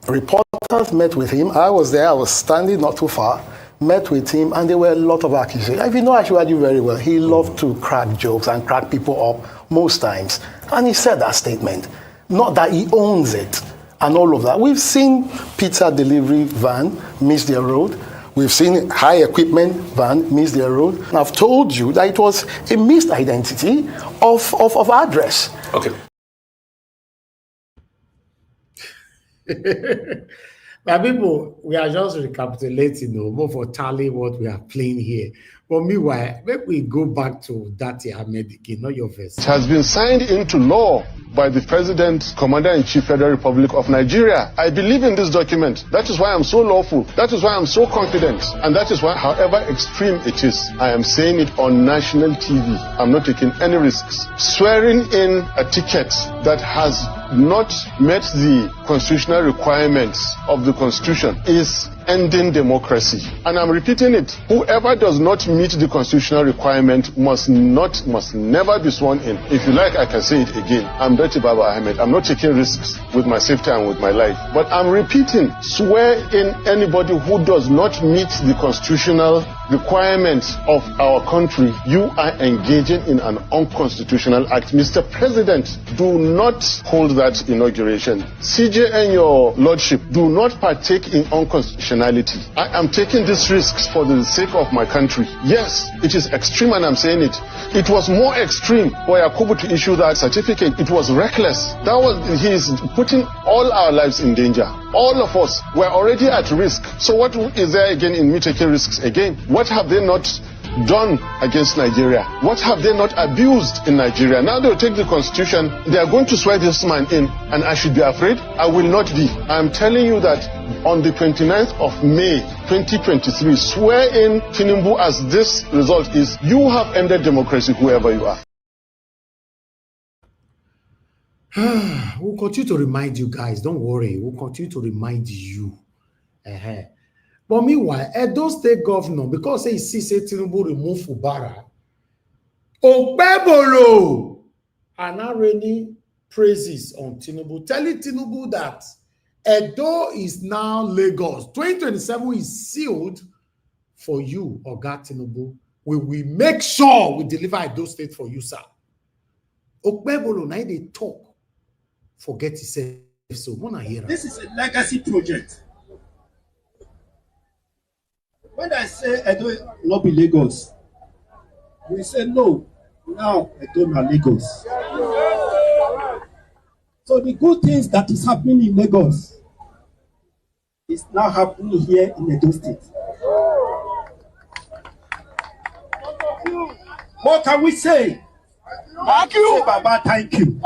Reporters met with him. I was there. I was standing not too far. Met with him, and there were a lot of accusations. If you know Ashwaju very well, he loved to crack jokes and crack people up most times. And he said that statement. Not that he owns it and all of that. We've seen pizza delivery van miss their road. We've seen high equipment van miss their road. And I've told you that it was a missed identity of address. Okay. Now, people, we are just recapitulating, more for tally what we are playing here. But meanwhile, maybe we go back to Dati Ahmed again, not your verse. It has been signed into law by the President, Commander-in-Chief, Federal Republic of Nigeria. I believe in this document. That is why I'm so lawful. That is why I'm so confident. And that is why, however extreme it is, I am saying it on national TV. I'm not taking any risks. Swearing in a ticket that has not met the constitutional requirements of the Constitution is ending democracy. And I'm repeating it. Whoever does not meet the constitutional requirement must never be sworn in. If you like, I can say it again. I'm Dati Baba Ahmed. I'm not taking risks with my safety and with my life. But I'm repeating, swear in anybody who does not meet the constitutional requirements of our country. You are engaging in an unconstitutional act. Mr. President, do not hold that inauguration. CJ and your lordship, do not partake in unconstitutionality. I am taking these risks for the sake of my country. Yes, it is extreme and I'm saying it. It was more extreme for Yakubu to issue that certificate. It was reckless. He is putting all our lives in danger. All of us were already at risk. So what is there again in me taking risks again? What have they not done against Nigeria? What have they not abused in Nigeria? Now they'll take the constitution, they are going to swear this man in, and I should be afraid? I will not be. I'm telling you that on the 29th of May 2023, swear in Tinubu as this result is. You have ended democracy, whoever you are. We'll continue to remind you guys, don't worry, we'll continue to remind you. But meanwhile, Edo State Governor, because he sees Tinubu remove Fubara, Okpebholo are now raining praises on Tinubu, telling Tinubu that Edo is now Lagos. 2027 is sealed for you, Oga Tinubu. We will make sure we deliver Edo State for you, sir. Okpebholo, now they talk. Forget to say so. This is a legacy project. When I say Edo not be Lagos, we say no. Now Edo not Lagos. So the good things that is happening in Lagos is now happening here in Edo State. What can we say? Thank you. Say, Baba, thank you.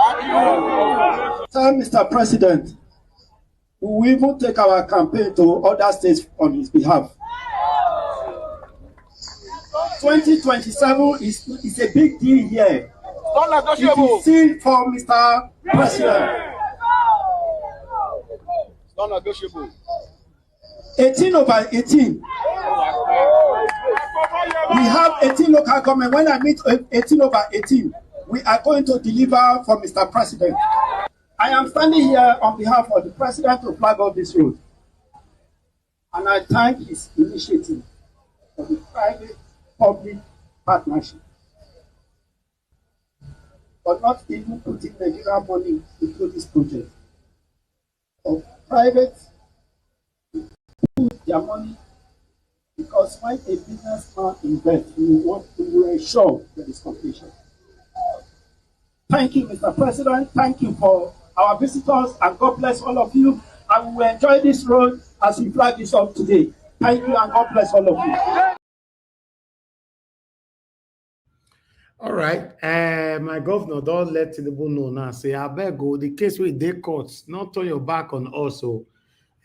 Sir, Mr. President, we will even take our campaign to other states on his behalf. 2027 is a big deal here. It is sealed for Mr. President. It's not negotiable. 18/18. We have 18 local government. When I meet 18/18, we are going to deliver for Mr. President. I am standing here on behalf of the President to flag off this road. And I thank his initiative for the private-public partnership. But not even putting Nigerian money into this project. For private to put their money, because when a businessman invests, we will ensure there is completion. Thank you, Mr. President. Thank you for our visitors, and God bless all of you. And we will enjoy this road as we flag this up today. Thank you, and God bless all of you. All right. My governor, don't let Tinubu know now. Say, I beg go, the case with the courts, not turn your back on us. So,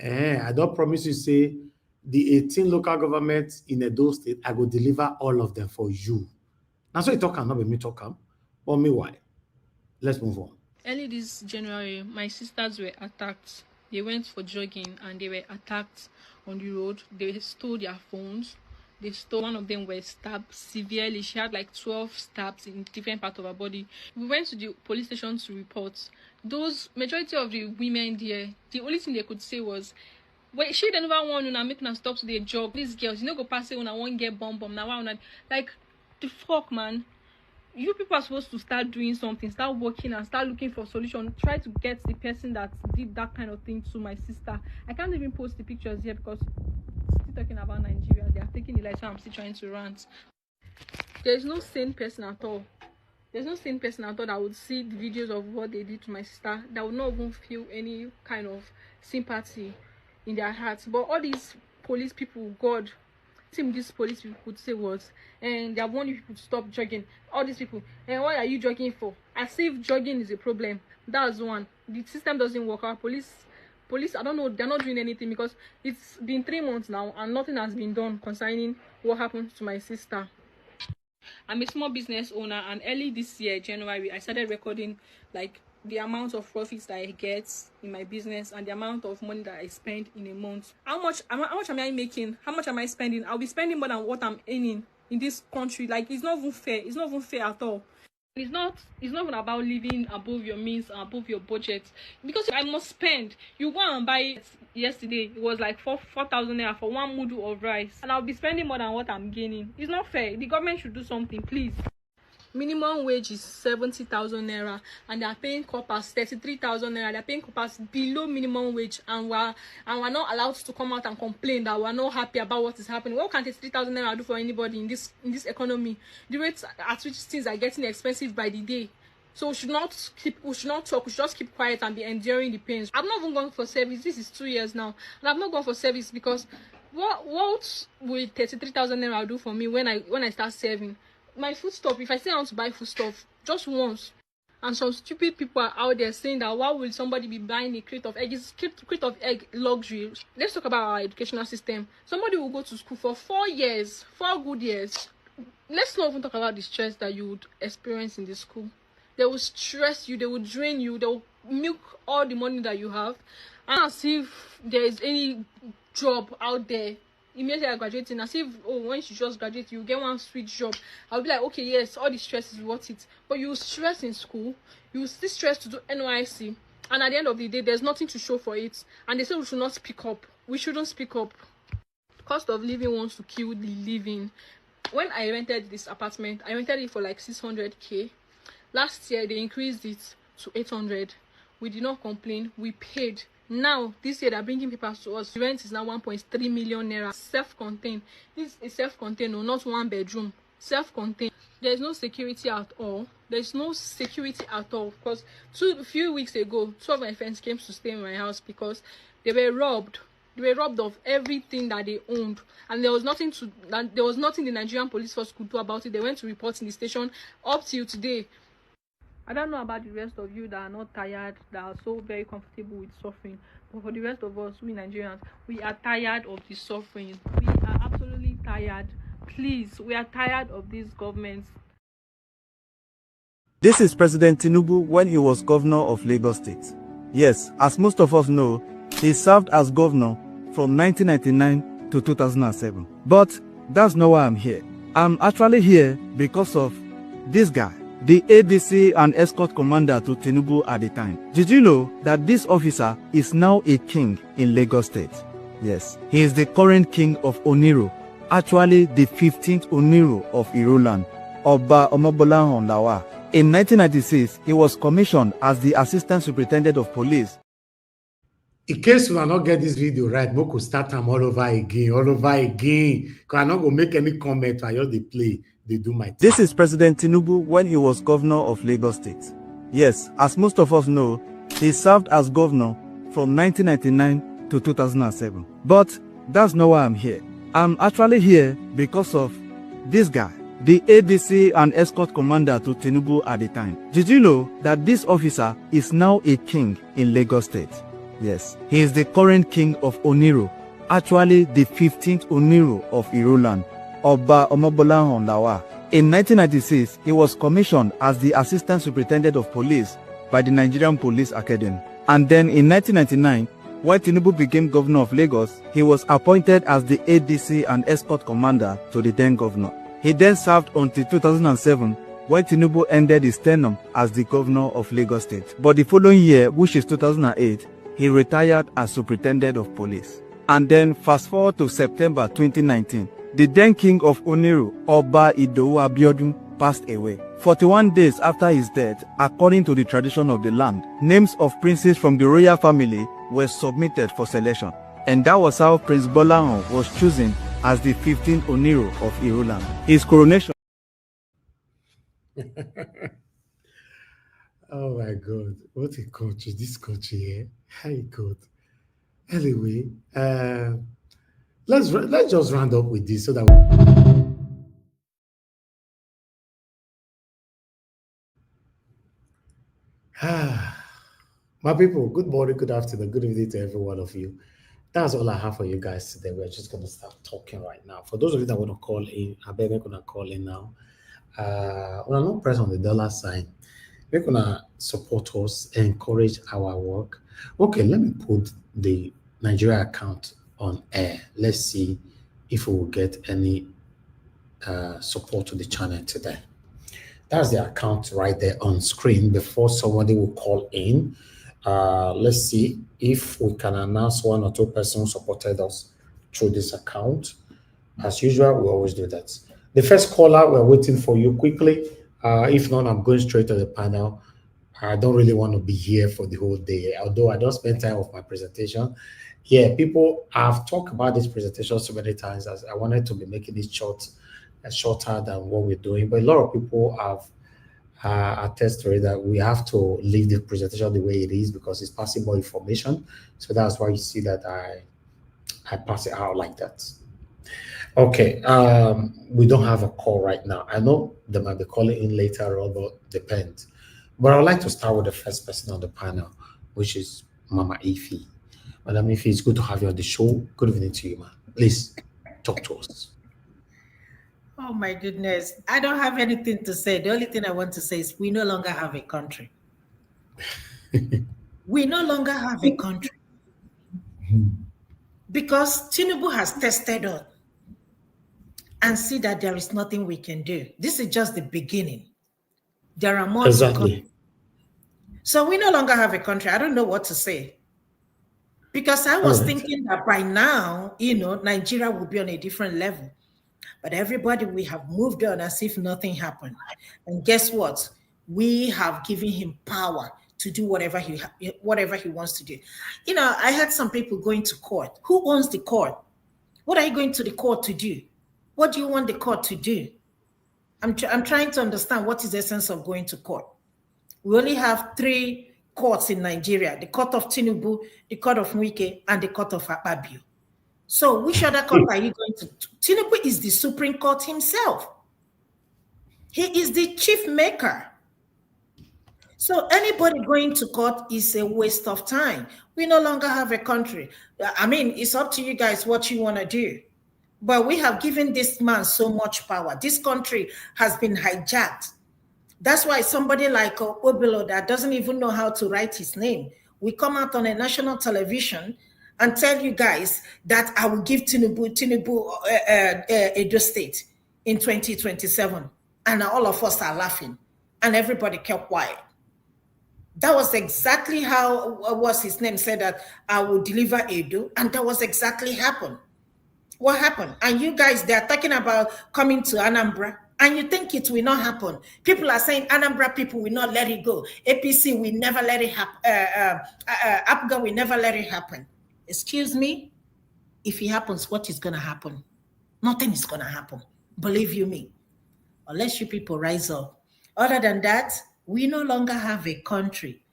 I don't promise you, say, the 18 local governments in Edo State, I will deliver all of them for you. Now, so you talk, not be me talk. But meanwhile, let's move on. Early this January, my sisters were attacked. They went for jogging and they were attacked on the road. They stole their phones. They stole, one of them was stabbed severely. She had like 12 stabs in different parts of her body. We went to the police station to report. Those majority of the women there, the only thing they could say was, well, she didn't never want to make them stop to their job. These girls, you know, go past it when I won't get bomb. Now, like, the fuck, man. You people are supposed to start doing something, start working and start looking for solution. Try to get the person that did that kind of thing to my sister. I can't even post the pictures here because still talking about Nigeria. They are taking the light, so I'm still trying to rant. There's no sane person at all. There's no sane person at all that would see the videos of what they did to my sister, that would not even feel any kind of sympathy in their hearts. But all these police people, God, these police people could say was, and they are wanting people to stop jogging. All these people, and what are you jogging for? As if jogging is a problem. That's one. The system doesn't work. Our police, I don't know, they're not doing anything because it's been 3 months now and nothing has been done concerning what happened to my sister. I'm a small business owner, and early this year, January, I started recording like the amount of profits that I get in my business and the amount of money that I spend in a month. How much am I making? How much am I spending? I'll be spending more than what I'm earning in this country. Like, it's not even fair. It's not even fair at all. It's not even about living above your means and above your budget, because I must spend. You go and buy it yesterday, it was like 4,000 naira for one mudu of rice, and I'll be spending more than what I'm gaining. It's not fair. The government should do something, please. Minimum wage is 70,000 naira, and they are paying coppers 33,000 naira. They are paying coppers below minimum wage, and we're not allowed to come out and complain that we're not happy about what is happening. What can 33,000 naira do for anybody in this economy? The rates at which things are getting expensive by the day. So we should not talk, we should just keep quiet and be enduring the pains. I've not even gone for service. This is 2 years now, and I've not gone for service because what will 33,000 naira do for me when I start serving? My food stuff, if I say I want to buy food stuff just once, and some stupid people are out there saying that why will somebody be buying a crate of egg? Is crate of egg luxury? Let's talk about our educational system. Somebody will go to school for 4 years, 4 good years. Let's not even talk about the stress that you would experience in the school. They will stress you, they will drain you, they will milk all the money that you have. And as if there is any job out there immediately I graduating, as if when you just graduate you get one sweet job. I'll be like, okay, yes, all the stress is worth it. But you stress in school, you still stress to do NYC, and at the end of the day there's nothing to show for it. And they say we should not speak up. We shouldn't speak up. Cost of living wants to kill the living. When I rented this apartment, I rented it for like 600k. Last year they increased it to 800. We did not complain, we paid. Now this year they're bringing papers to us. The rent is now 1.3 million naira, self-contained. This is self-contained, no, not 1 bedroom, self-contained. There's no security at all. There's no security at all, because a few weeks ago 2 of my friends came to stay in my house because they were robbed. They were robbed of everything that they owned, and there was nothing the Nigerian police force could do about it. They went to report in the station. Up till today, I don't know about the rest of you that are not tired, that are so very comfortable with suffering. But for the rest of us, we Nigerians, we are tired of the suffering. We are absolutely tired. Please, we are tired of these governments. This is President Tinubu when he was governor of Lagos State. Yes, as most of us know, he served as governor from 1999 to 2007. But that's not why I'm here. I'm actually here because of this guy, the ADC and escort commander to Tinubu at the time. Did you know that this officer is now a king in Lagos State? Yes, he is the current king of Oniro, actually the 15th Oniro of Irulan, Oba Omobola Lawa. In 1996, he was commissioned as the assistant superintendent of police. In case you are not get this video right, we could start them all over again. Because I'm not going to make any comment. I just play. They do my thing. This is President Tinubu when he was governor of Lagos State. Yes, as most of us know, he served as governor from 1999 to 2007. But that's not why I'm here. I'm actually here because of this guy, the ADC and escort commander to Tinubu at the time. Did you know that this officer is now a king in Lagos State? Yes, he is the current king of Oniro, actually the 15th Oniro of Irulan, Oba Omobola Lawa. In 1996, he was commissioned as the assistant superintendent of police by the Nigerian Police Academy. And then in 1999, when Tinubu became governor of Lagos, he was appointed as the ADC and escort commander to the then governor. He then served until 2007, when Tinubu ended his tenure as the governor of Lagos State. But the following year, which is 2008, he retired as superintendent of police. And then fast forward to September 2019, the then king of Oniro, Oba Idowu Abiodun, passed away. 41 days after his death, according to the tradition of the land, names of princes from the royal family were submitted for selection. And that was how Prince Bullion was chosen as the 15th Oniro of Irulan. His coronation. Oh my God, what a country, this country here. Hey God. Anyway, let's just round up with this so that my people, good morning, good afternoon, good evening to every one of you. That's all I have for you guys today. We're just going to start talking right now. For those of you that want to call in, I bet we're going to call in now. We're not press on the dollar sign. We're going to support us, encourage our work. Okay, let me put the Nigeria account on air. Let's see if we will get any support to the channel today. That's the account right there on screen before somebody will call in. Let's see if we can announce 1 or 2 persons supported us through this account. As usual, we always do that. The first caller, we're waiting for you quickly. If not, I'm going straight to the panel. I don't really want to be here for the whole day, although I don't spend time with my presentation. Yeah, people have talked about this presentation so many times as I wanted to be making it shorter than what we're doing. But a lot of people have attest to it that we have to leave the presentation the way it is because it's passing more information. So that's why you see that I pass it out like that. Okay, we don't have a call right now. I know they might be calling in later on, but depends. But I would like to start with the first person on the panel, which is Mama Ify. Madam Ify, it's good to have you on the show. Good evening to you, man. Please talk to us. Oh my goodness. I don't have anything to say. The only thing I want to say is we no longer have a country. We no longer have a country. Because Tinubu has tested us and see that there is nothing we can do. This is just the beginning. There are more to come. So we no longer have a country. I don't know what to say. Because I was thinking that by now, Nigeria will be on a different level. But everybody, we have moved on as if nothing happened. And guess what? We have given him power to do whatever he wants to do. I had some people going to court. Who owns the court? What are you going to the court to do? What do you want the court to do? I'm trying to understand what is the essence of going to court. We only have 3 courts in Nigeria: the court of Tinubu, the court of Wike, and the court of Akpebholo. So which other court are you going to? Tinubu is the Supreme Court himself. He is the chief maker. So anybody going to court is a waste of time. We no longer have a country. I mean, it's up to you guys what you want to do. But we have given this man so much power. This country has been hijacked. That's why somebody like Okpebholo that doesn't even know how to write his name, we come out on a national television and tell you guys that I will give Tinubu Edo State in 2027. And all of us are laughing. And everybody kept quiet. That was exactly how, what's his name, said that I will deliver Edo. And that was exactly what happened. And you guys, they're talking about coming to Anambra. And you think it will not happen. People are saying Anambra people will not let it go. APC will never let it happen. APGA will never let it happen. Excuse me? If it happens, what is going to happen? Nothing is going to happen. Believe you me. Unless you people rise up. Other than that, we no longer have a country.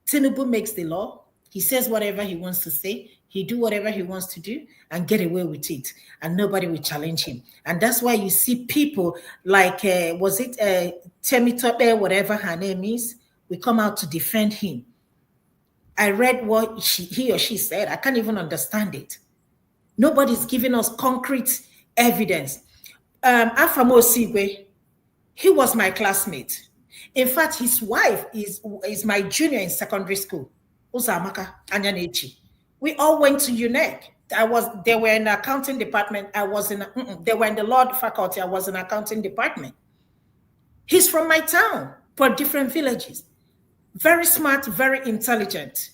Tinubu makes the law. He says whatever he wants to say. He do whatever he wants to do and get away with it. And nobody will challenge him. And that's why you see people like, was it Temitope, whatever her name is, we come out to defend him. I read what he or she said. I can't even understand it. Nobody's giving us concrete evidence. Afamo Sigwe, he was my classmate. In fact, his wife is my junior in secondary school. Uzamaka Anyanechi. We all went to UNEC. They were in the accounting department. They were in the law faculty. I was in the accounting department. He's from my town, for different villages. Very smart, very intelligent.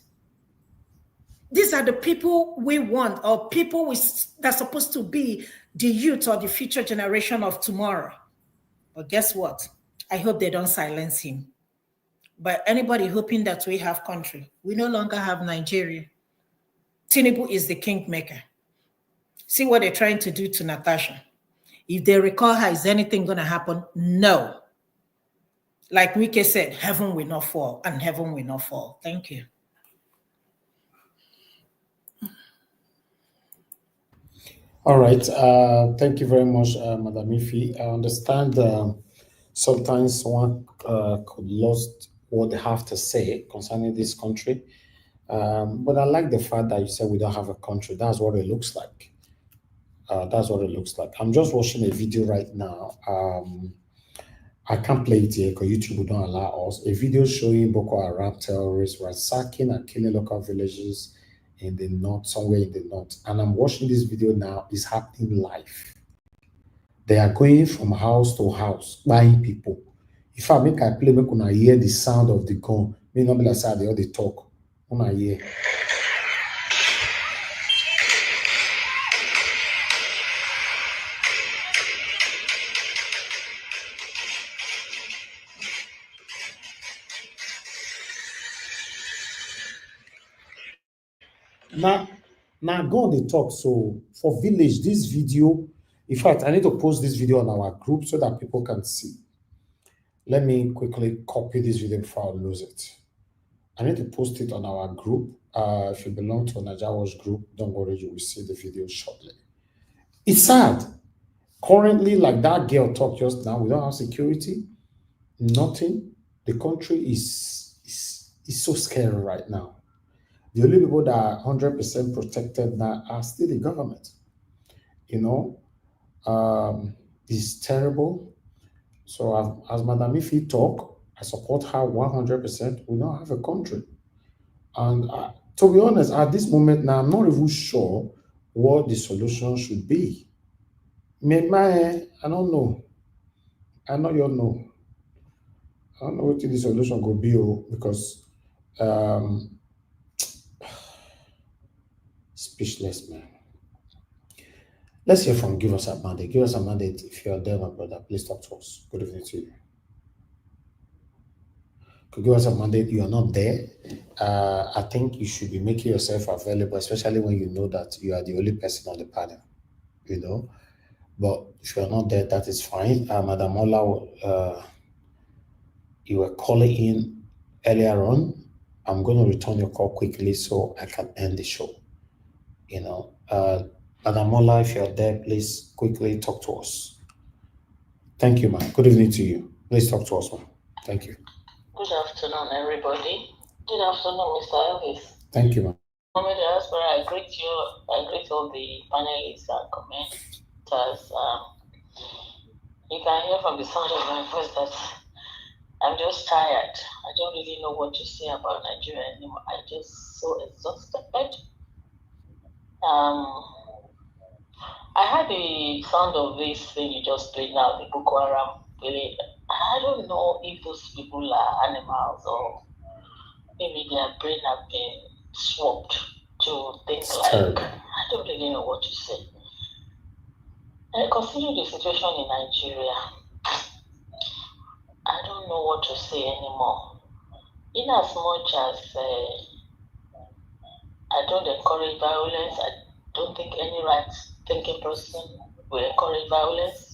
These are the people we want, or people that's supposed to be the youth or the future generation of tomorrow. But guess what? I hope they don't silence him. But anybody hoping that we have country, we no longer have Nigeria. Tinubu is the kingmaker. See what they're trying to do to Natasha. If they recall her, is anything going to happen? No. Like Wike said, heaven will not fall, and heaven will not fall. Thank you. All right. Thank you very much, Madam Ify. I understand sometimes someone could lose what they have to say concerning this country. But I like the fact that you said we don't have a country. That's what it looks like. That's what it looks like. I'm just watching a video right now. I can't play it here because YouTube will not allow us. A video showing Boko Haram terrorists ransacking and killing local villages in the north, somewhere in the north. And I'm watching this video now. It's happening live. They are going from house to house, buying people. If I make a play, make una hear the sound of the gun. May not be like say they all they talk. Una hear. Now go on the talk. So for village, this video, in fact, I need to post this video on our group so that people can see. Let me quickly copy this video before I lose it. I need to post it on our group. If you belong to a Najawa's group, don't worry, you will see the video shortly. It's sad. Currently, like that girl talked just now, we don't have security, nothing. The country is so scary right now. The only people that are 100% protected now are still the government. You know, it's terrible. So as Madam Ifi talk, I support her 100%. We don't have a country. And to be honest, at this moment now, I'm not even sure what the solution should be. I don't know. I know you know. I don't know what the solution could be because speechless, man. Let's hear from Give Us a Mandate. Give us a mandate if you're there, my brother. Please talk to us. Good evening to you. Could give us a mandate. You are not there. I think you should be making yourself available, especially when you know that you are the only person on the panel. You know, but if you are not there, that is fine. Madam Ola, you were calling in earlier on. I'm going to return your call quickly so I can end the show. You know, Madam Ola, if you're there, please quickly talk to us. Thank you, ma'am. Good evening to you. Please talk to us, ma'am. Thank you. Good afternoon, everybody. Good afternoon, Mr. Elvis. Thank you, ma'am. I greet you. I greet all the panelists and commenters. You can hear from the sound of my voice that I'm just tired. I don't really know what to say about Nigeria anymore. I'm just so exhausted. I had the sound of this thing you just played now, the Boko Haram. Really, I don't know if those people are animals or maybe their brain have been swapped to think like, I don't really know what to say. And considering the situation in Nigeria, I don't know what to say anymore. In as much as I don't encourage violence, I don't think any right-thinking person will encourage violence.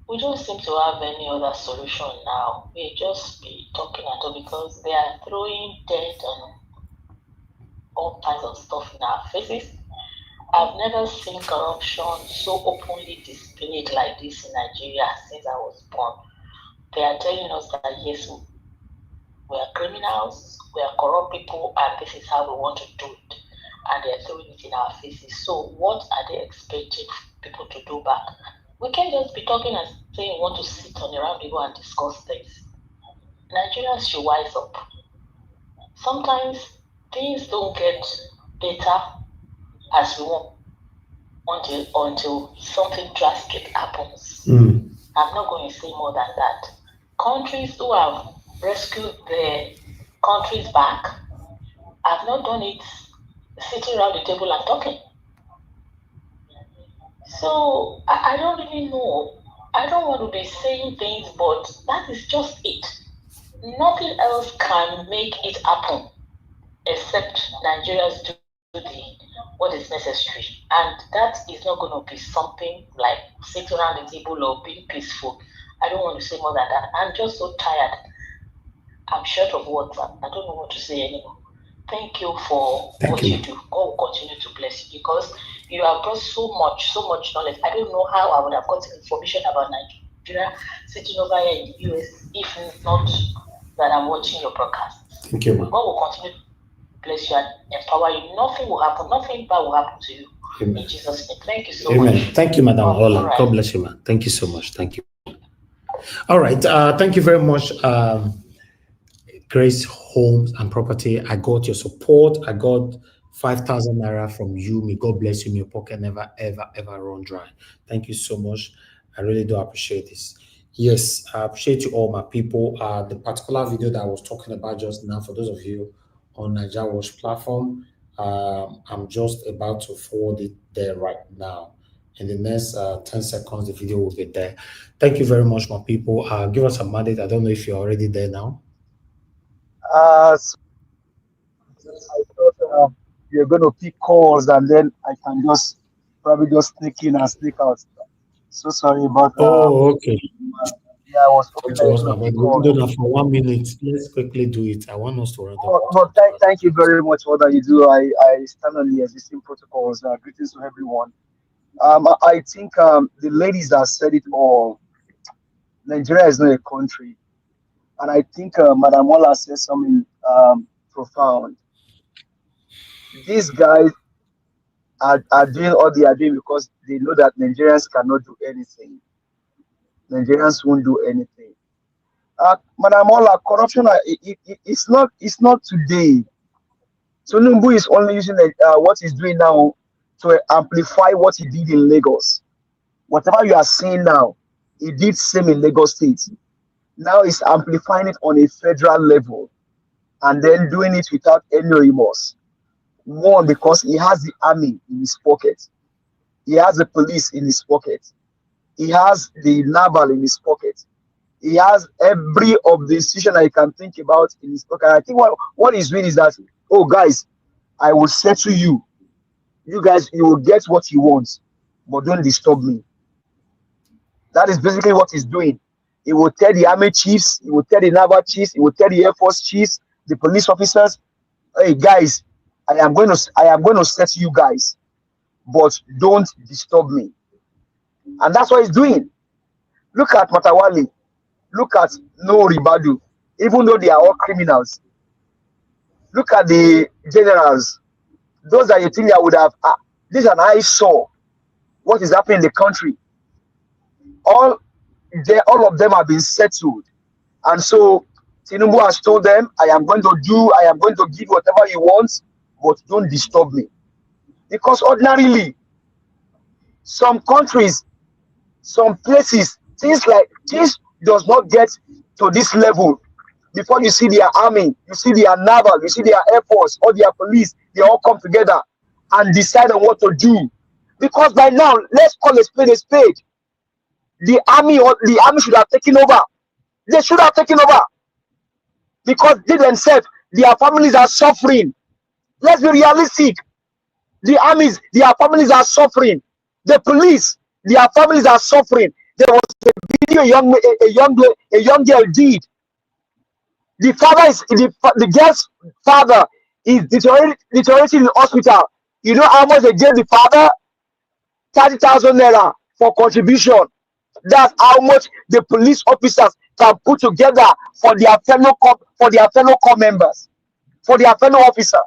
We don't seem to have any other solution now. We just be talking at all because they are throwing debt and all kinds of stuff in our faces. I've never seen corruption so openly displayed like this in Nigeria since I was born. They are telling us that yes, we are criminals, we are corrupt people, and this is how we want to do it. And they are throwing it in our faces. So what are they expecting people to do back? We can't just be talking and saying we want to sit on the round table and discuss things. Nigerians should wise up. Sometimes things don't get better as we want until something drastic happens. I'm not going to say more than that. Countries who have rescued their countries back have not done it sitting around the table and talking. So I don't really know. I don't want to be saying things, but that is just it. Nothing else can make it happen except Nigerians do what is necessary. And that is not going to be something like sitting around the table or being peaceful. I don't want to say more than that. I'm just so tired. I'm short of words. I don't know what to say anymore. Thank you for what you do. God will continue to bless you because you have brought so much knowledge. I don't know how I would have gotten information about Nigeria sitting over here in the US if not that I'm watching your broadcast. Thank you, ma'am. God will continue to bless you and empower you. Nothing will happen. Nothing bad will happen to you. Amen. In Jesus' name. Thank you so much. Amen. Thank you, Madam Ola. Right. God bless you, ma'am. Thank you so much. Thank you. All right. Thank you very much. Grace Homes and Property. I got your support. I got 5,000 naira from you. May God bless you. May your pocket never, ever run dry. Thank you so much. I really do appreciate this. Yes, I appreciate you all, my people. The particular video that I was talking about just now, for those of you on Naija Watch platform, I'm just about to forward it there right now. In the next 10 seconds, the video will be there. Thank you very much, my people. Give us a mandate. I don't know if you're already there now. I thought you're going to pick calls and then I can just probably just sneak in and sneak out. So sorry about Oh, okay. Yeah, I was hoping Talk that to you're us, going my to brother. pick We on. do that for 1 minute. Let's quickly do it. I want us to round up. But thank you very much for all that you do. I stand on the existing protocols. Greetings to everyone. I think the ladies that said it all. Nigeria is not a country, and I think Madam Walla said something profound. These guys are doing all they are doing because they know that Nigerians cannot do anything. Nigerians won't do anything. Madam Walla, corruption it's not today. Tinubu is only using what he's doing now to amplify what he did in Lagos. Whatever you are seeing now, he did same in Lagos State. Now he's amplifying it on a federal level and then doing it without any remorse. One, because he has the army in his pocket. He has the police in his pocket. He has the naval in his pocket. He has every of the institution that you can think about in his pocket. I think what he's doing is that, oh guys, I will settle you. You guys, you will get what you want, but don't disturb me. That is basically what he's doing. He will tell the army chiefs, he will tell the naval chiefs, he will tell the air force chiefs, the police officers, hey guys, I am going to settle you guys, but don't disturb me. And that's what he's doing. Look at Matawali. Look at No Ribadu. Even though they are all criminals. Look at the generals. Those that you think that would have this is an eyesore. What is happening in the country? All of them have been settled. And so Tinubu has told them, I am going to give whatever you want, but don't disturb me. Because ordinarily, some countries, some places, things does not get to this level before you see their army, you see their naval, you see their air force, or their police, they all come together and decide on what to do. Because by now, let's call a spade a spade. The army should have taken over. They should have taken over. Because they themselves, their families are suffering. Let's be realistic. The armies, their families are suffering. The police, their families are suffering. There was a video a young girl did. The father is the girl's father is deteriorating in the hospital. You know how much they gave the father? 30,000 naira for contribution. That's how much the police officers can put together for their fellow corps members, for their fellow officer.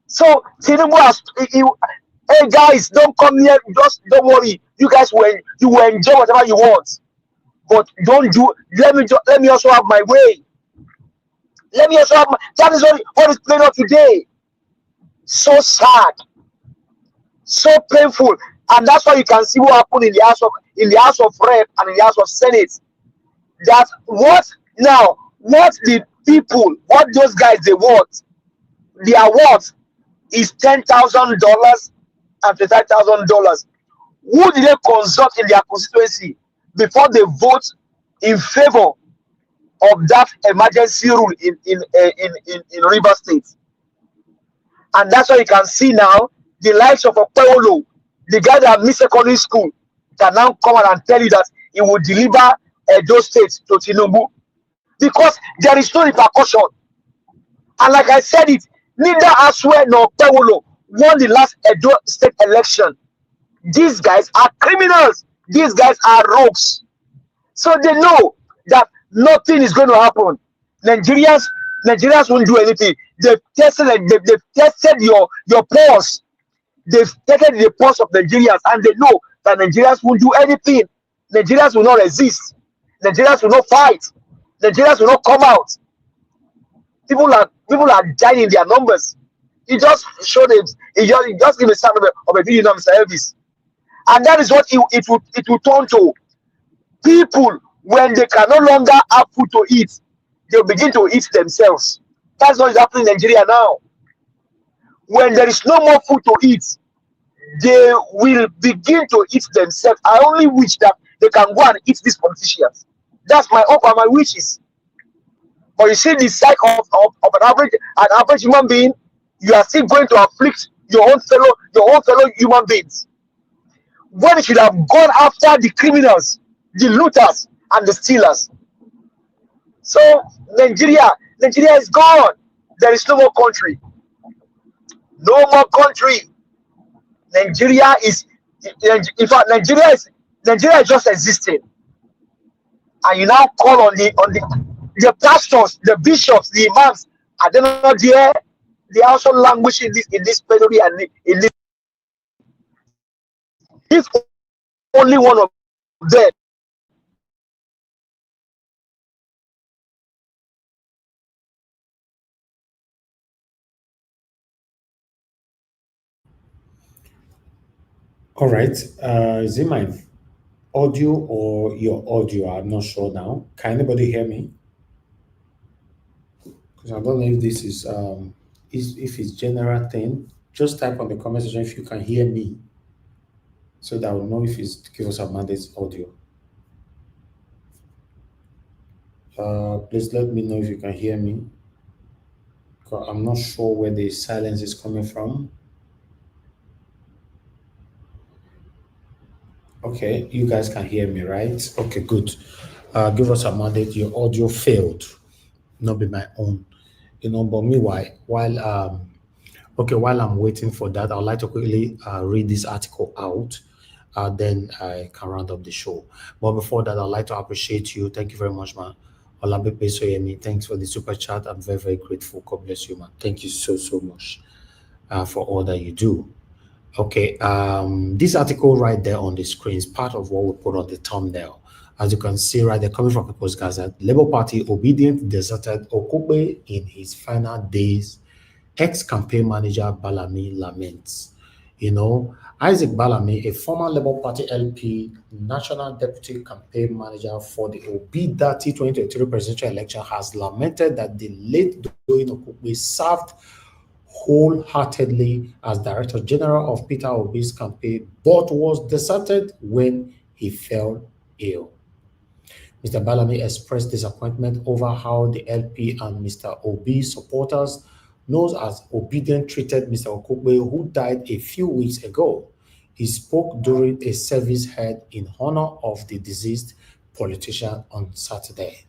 So Tinubu has, hey guys, don't come here. Just don't worry. You guys you will enjoy whatever you want, but don't do. Let me also have my way. Let me also have my. That is what is playing out today. So sad, so painful, and that's why you can see what happened in the House of Rep and in the House of Senate. That what the people, what those guys they want, their worth is $10,000 and $35,000. Who did they consult in their constituency before they vote in favor of that emergency rule in Rivers State? And that's why you can see now the likes of Okpebholo, the guy that missed secondary school, can now come out and tell you that he will deliver those states to Tinubu because there is no repercussion. And like I said it, neither Asue nor Okpebholo won the last Edo state election. These guys are criminals. These guys are rogues. So they know that nothing is going to happen. Nigerians won't do anything. They've tested your pulse. They've tested the pulse of Nigerians, and they know that Nigerians won't do anything. Nigerians will not resist. Nigerians will not fight. Nigerians will not come out. People are dying in their numbers. He just showed it. He just gave a sound of a video of Mr. Elvis. And that is what it will turn to. People, when they can no longer have food to eat, they'll begin to eat themselves. That's what is happening in Nigeria now. When there is no more food to eat, they will begin to eat themselves. I only wish that they can go and eat these politicians. That's my hope and my wishes. But you see the cycle of an average human being, you are still going to afflict your own fellow human beings. When it should have gone after the criminals, the looters, and the stealers. So Nigeria is gone. There is no more country. No more country. Nigeria is, in fact, Nigeria is just existing. And you now call on the pastors, the bishops, the imams. Are they not there? They also languish in this penury and in this. If only one of them. All right. Is it my audio or your audio? I'm not sure now. Can anybody hear me? Because I don't know if this is if it's general thing. Just type on the comment section if you can hear me, so that I will know if it's give us a mandate audio. Please let me know if you can hear me. I'm not sure where the silence is coming from. Okay, you guys can hear me, right? Okay, good. Give us a mandate. Your audio failed, not be my own. But meanwhile, while I'm waiting for that, I'd like to quickly read this article out. Then I can round up the show. But before that, I'd like to appreciate you. Thank you very much, man. Olabepe Soyemi, thanks for the super chat. I'm very, very grateful. God bless you, man. Thank you so much for all that you do. Okay, this article right there on the screen is part of what we put on the thumbnail. As you can see right there, coming from People's Gazette, Labour Party Obidients deserted Okupe in his final days. Ex-campaign manager Balami laments. Isaac Balami, a former Labour Party LP, National Deputy Campaign Manager for the Obidients 2023 presidential election, has lamented that the late Doyin Okupe served wholeheartedly as Director General of Peter Obi's campaign, but was deserted when he fell ill. Mr. Balami expressed disappointment over how the LP and Mr. Obi supporters, known as Obidients, treated Mr. Okupe, who died a few weeks ago. He spoke during a service held in honor of the deceased politician on Saturday.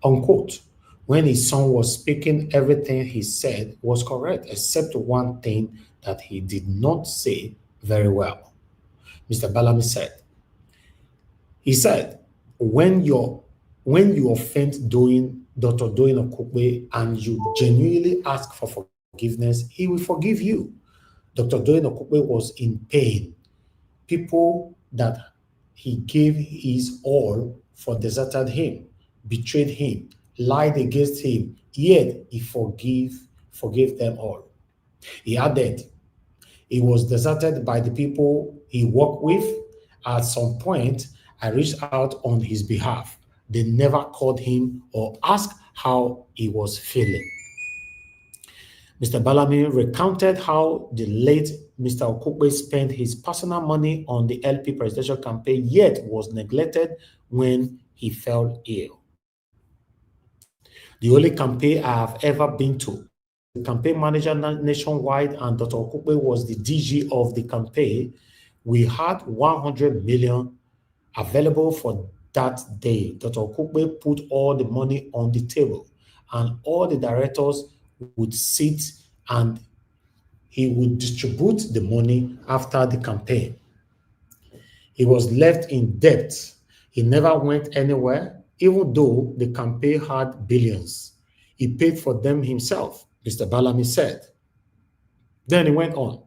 Unquote. When his son was speaking, everything he said was correct, except one thing that he did not say very well. Mr. Balami said, when you offend Dr. Doyin Okupe and you genuinely ask for forgiveness, he will forgive you. Dr. Doyin Okupe was in pain. People that he gave his all for deserted him, betrayed him, lied against him, yet he forgave them all. He added, he was deserted by the people he worked with. At some point, I reached out on his behalf. They never called him or asked how he was feeling. Mr. Balami recounted how the late Mr. Okupe spent his personal money on the LP presidential campaign, yet was neglected when he fell ill. The only campaign I have ever been to, the campaign manager nationwide, and Dr. Okupe was the DG of the campaign. We had 100 million available for that day. Dr. Okupe put all the money on the table, and all the directors would sit and he would distribute the money after the campaign. He was left in debt. He never went anywhere, even though the campaign had billions. He paid for them himself, Mr. Balami said. Then he went on.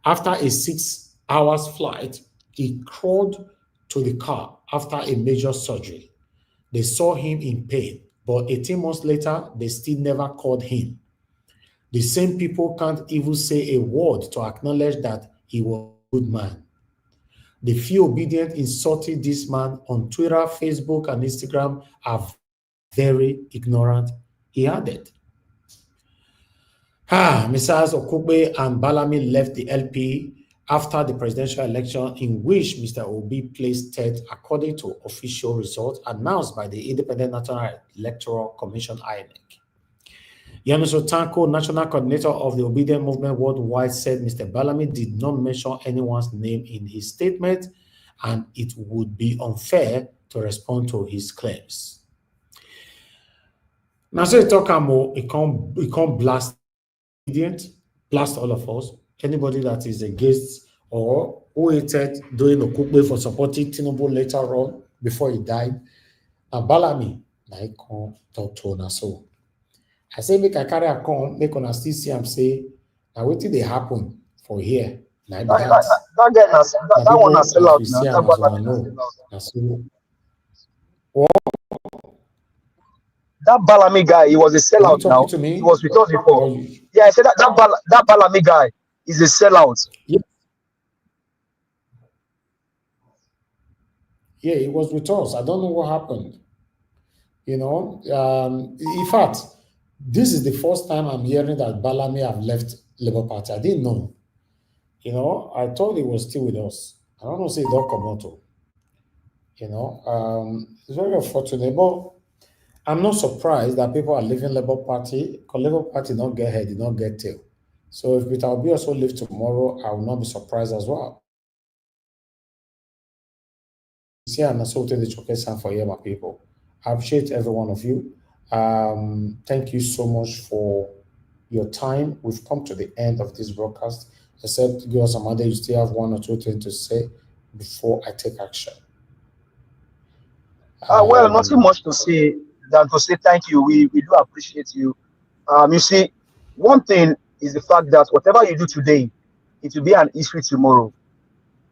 After a 6 hours flight, he crawled to the car after a major surgery. They saw him in pain, but 18 months later, they still never called him. The same people can't even say a word to acknowledge that he was a good man. The few Obidients insulting this man on Twitter, Facebook, and Instagram are very ignorant, he added. Mrs. Okupe and Balami left the LP after the presidential election, in which Mr. Obi placed third according to official results announced by the Independent National Electoral Commission, INEC. Yanuso Tanko, national coordinator of the Obidients movement worldwide, said Mr. Balami did not mention anyone's name in his statement, and it would be unfair to respond to his claims. Now, so you talk about it can't blast Obidient, blast all of us. Anybody that is against or who hated doing Okupe for supporting Tinubu later on before he died. Now, Balami, I can't talk to una so. I say make I carry a come, make una still see am say, now what did they happen for here? Now that one has sell out now. That Balami guy, he was a sellout now. He was with us before. Yeah, I said that Balami guy is a sellout. Yeah, he was with us. I don't know what happened. You know, in fact, this is the first time I'm hearing that Balami have left Labour Party. I didn't know. You know, I thought he was still with us. I don't know, say don't come out. You know, it's very unfortunate, but I'm not surprised that people are leaving Labour Party because Labour Party don't get head, don't get tail. So if Peter Obi also leave tomorrow, I will not be surprised as well. See, I'm assaulting the chocolate sign for my people. I appreciate every one of you. Thank you so much for your time. We've come to the end of this broadcast. Except give us some other, you still have one or two things to say before I take action. Well, nothing much to say than to say thank you. We do appreciate you. You see, one thing is the fact that whatever you do today, it will be an issue tomorrow.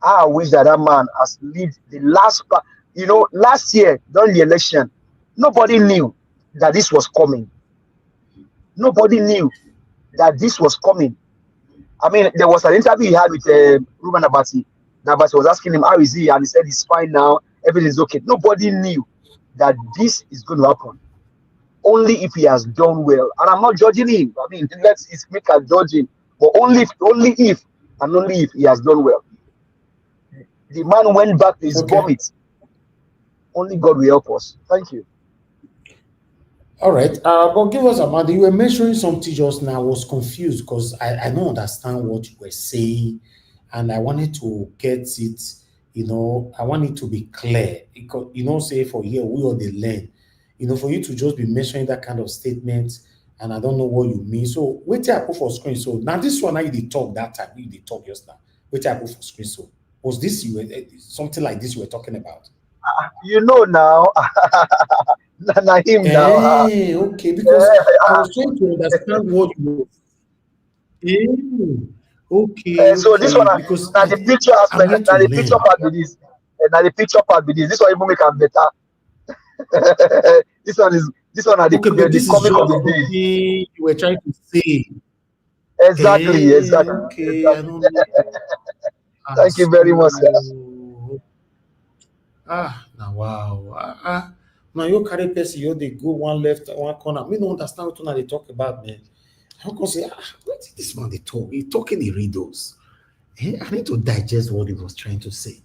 I wish that man has lived the last part. You know, last year during the election, nobody knew that this was coming. Nobody knew that this was coming. I mean, there was an interview he had with Ruben Abati. Nabati was asking him, how is he? And he said, he's fine now. Everything's okay. Nobody knew that this is going to happen. Only if he has done well. And I'm not judging him. I mean, let's make a judging. But only if he has done well. The man went back to his vomit. Only God will help us. Thank you. All right. But give us a minute. You were mentioning something just now. I was confused because I don't understand what you were saying. And I wanted to get it, you know, I want it to be clear. Because, you know, say for here, we are the land. You know, for you to just be mentioning that kind of statement, and I don't know what you mean. So, wait till I put for screen. So, now this one, now you did talk that time. You did talk just now. Wait till I put for screen. So, was this you were, something like this you were talking about? You know now. Now him now. Okay, because I was trying to understand what you were. Okay. So this one, because now the picture aspect, now the picture part with this, now the picture part with this. This one even make them better. This one are the comic of the day. You were trying to say. Exactly. Okay. Exactly. Thank you very much, sir. Now wow. Now you carry person, you they go one left, one corner. We don't understand what they talk about, man. How can say, what did this man they talk? He talking in riddles. I need to digest what he was trying to say.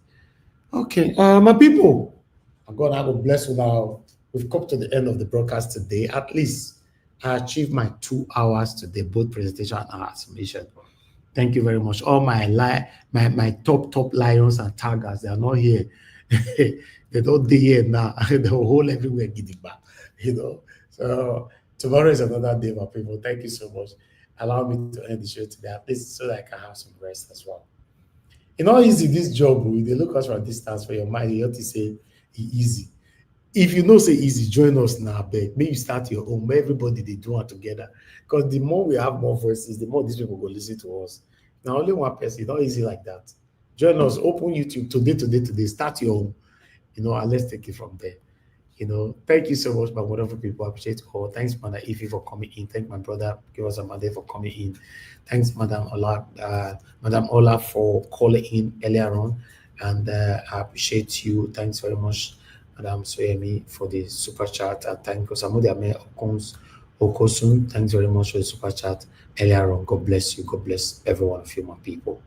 Okay, my people, I'm God, I will bless you now. We've come to the end of the broadcast today. At least I achieved my 2 hours today, both presentation and submission. Thank you very much. All my top lions and tigers, they are not here. They don't be here now. The whole everywhere getting back, you know. So tomorrow is another day, my people. Thank you so much. Allow me to end the show today, at least so that I can have some rest as well. It's not easy, this job. If they look us from a distance for your mind, you have to say easy. If you know say easy, join us now, beg. Maybe start your own. Everybody they do it together. Because the more we have more voices, the more these people will listen to us. Now only one person, it's not easy like that. Join us, open YouTube today. Start your own, you know, and let's take it from there. You know, thank you so much, my wonderful people. I appreciate it all. Thanks, Mother Ify, for coming in. Thank my brother, give us a mother for coming in. Thanks, Madam Ola, for calling in earlier on. And I appreciate you. Thanks very much, Madam Soyemi, for the super chat. And thank you, Samudi Okosun. Thanks very much for the super chat earlier on. God bless you. God bless every one of you, my people.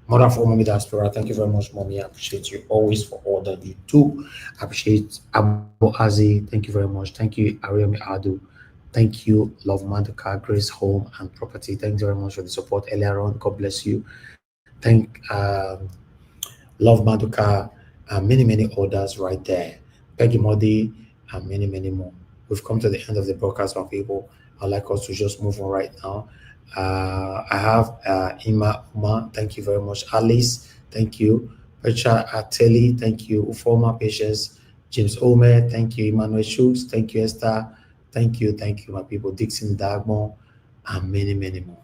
Mother for Mommy Diaspora, thank you very much, Mommy. I appreciate you always for all that you do. I appreciate Abu Azi. Thank you very much. Thank you, Ariomi Adu. Thank you, Love Maduka, Grace Home and Property. Thanks very much for the support earlier on. God bless you. Thank Love Maduka and many others right there. Peggy Modi, and many more. We've come to the end of the broadcast, my people. I'd like us to just move on right now. I have Ima Uma, thank you very much. Alice, thank you. Richard Ateli, thank you. Ufoma Patience, James Omer, thank you. Emmanuel Schultz, thank you. Esther, thank you, my people. Dixon Dagmon, and many more.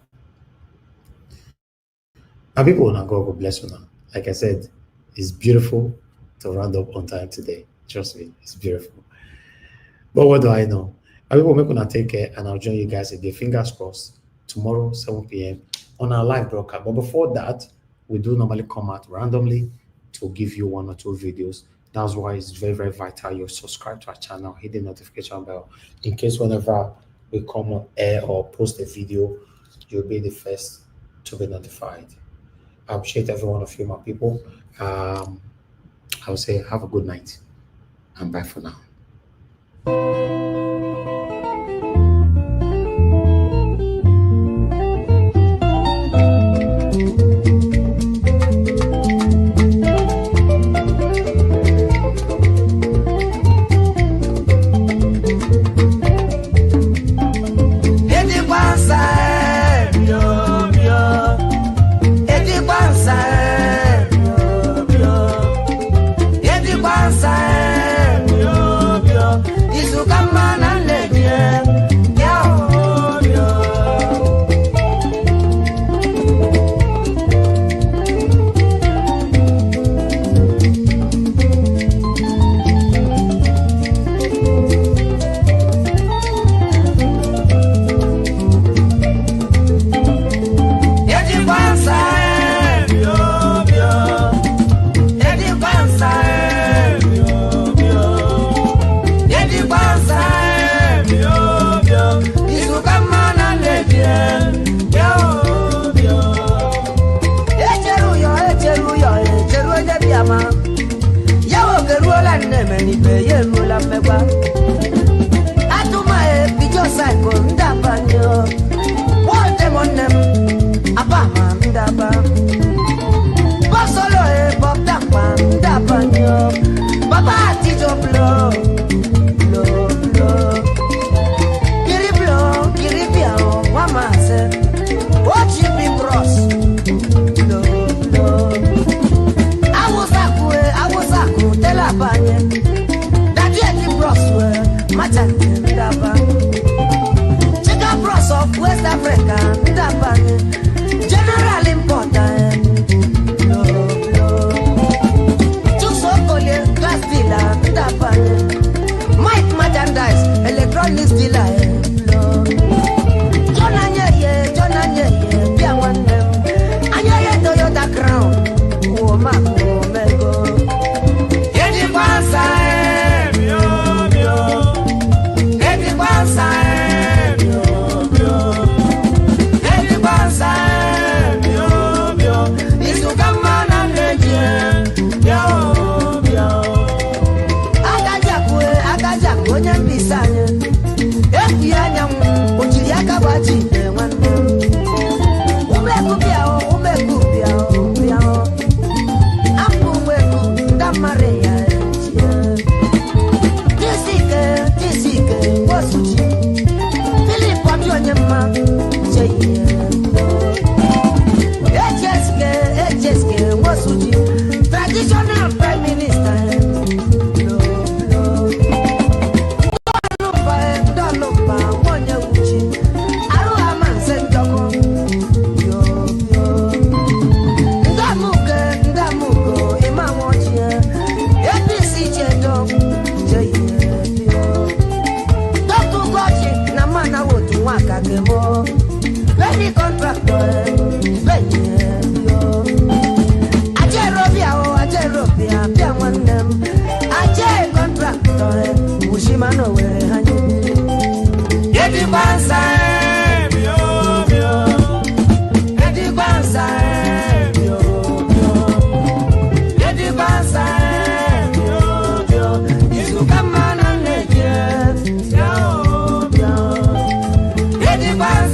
My people, now God bless you now. Like I said, it's beautiful to round up on time today. Trust me, it's beautiful. But what do I know? I will make gonna take care, and I'll join you guys again. Fingers crossed. Tomorrow, 7 p.m. on our live broadcast. But before that, we do normally come out randomly to give you 1 or 2 videos. That's why it's very vital you subscribe to our channel, hit the notification bell, in case whenever we come on air or post a video, you'll be the first to be notified. I appreciate every one of you, my people. I will say have a good night and bye for now.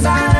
Bye.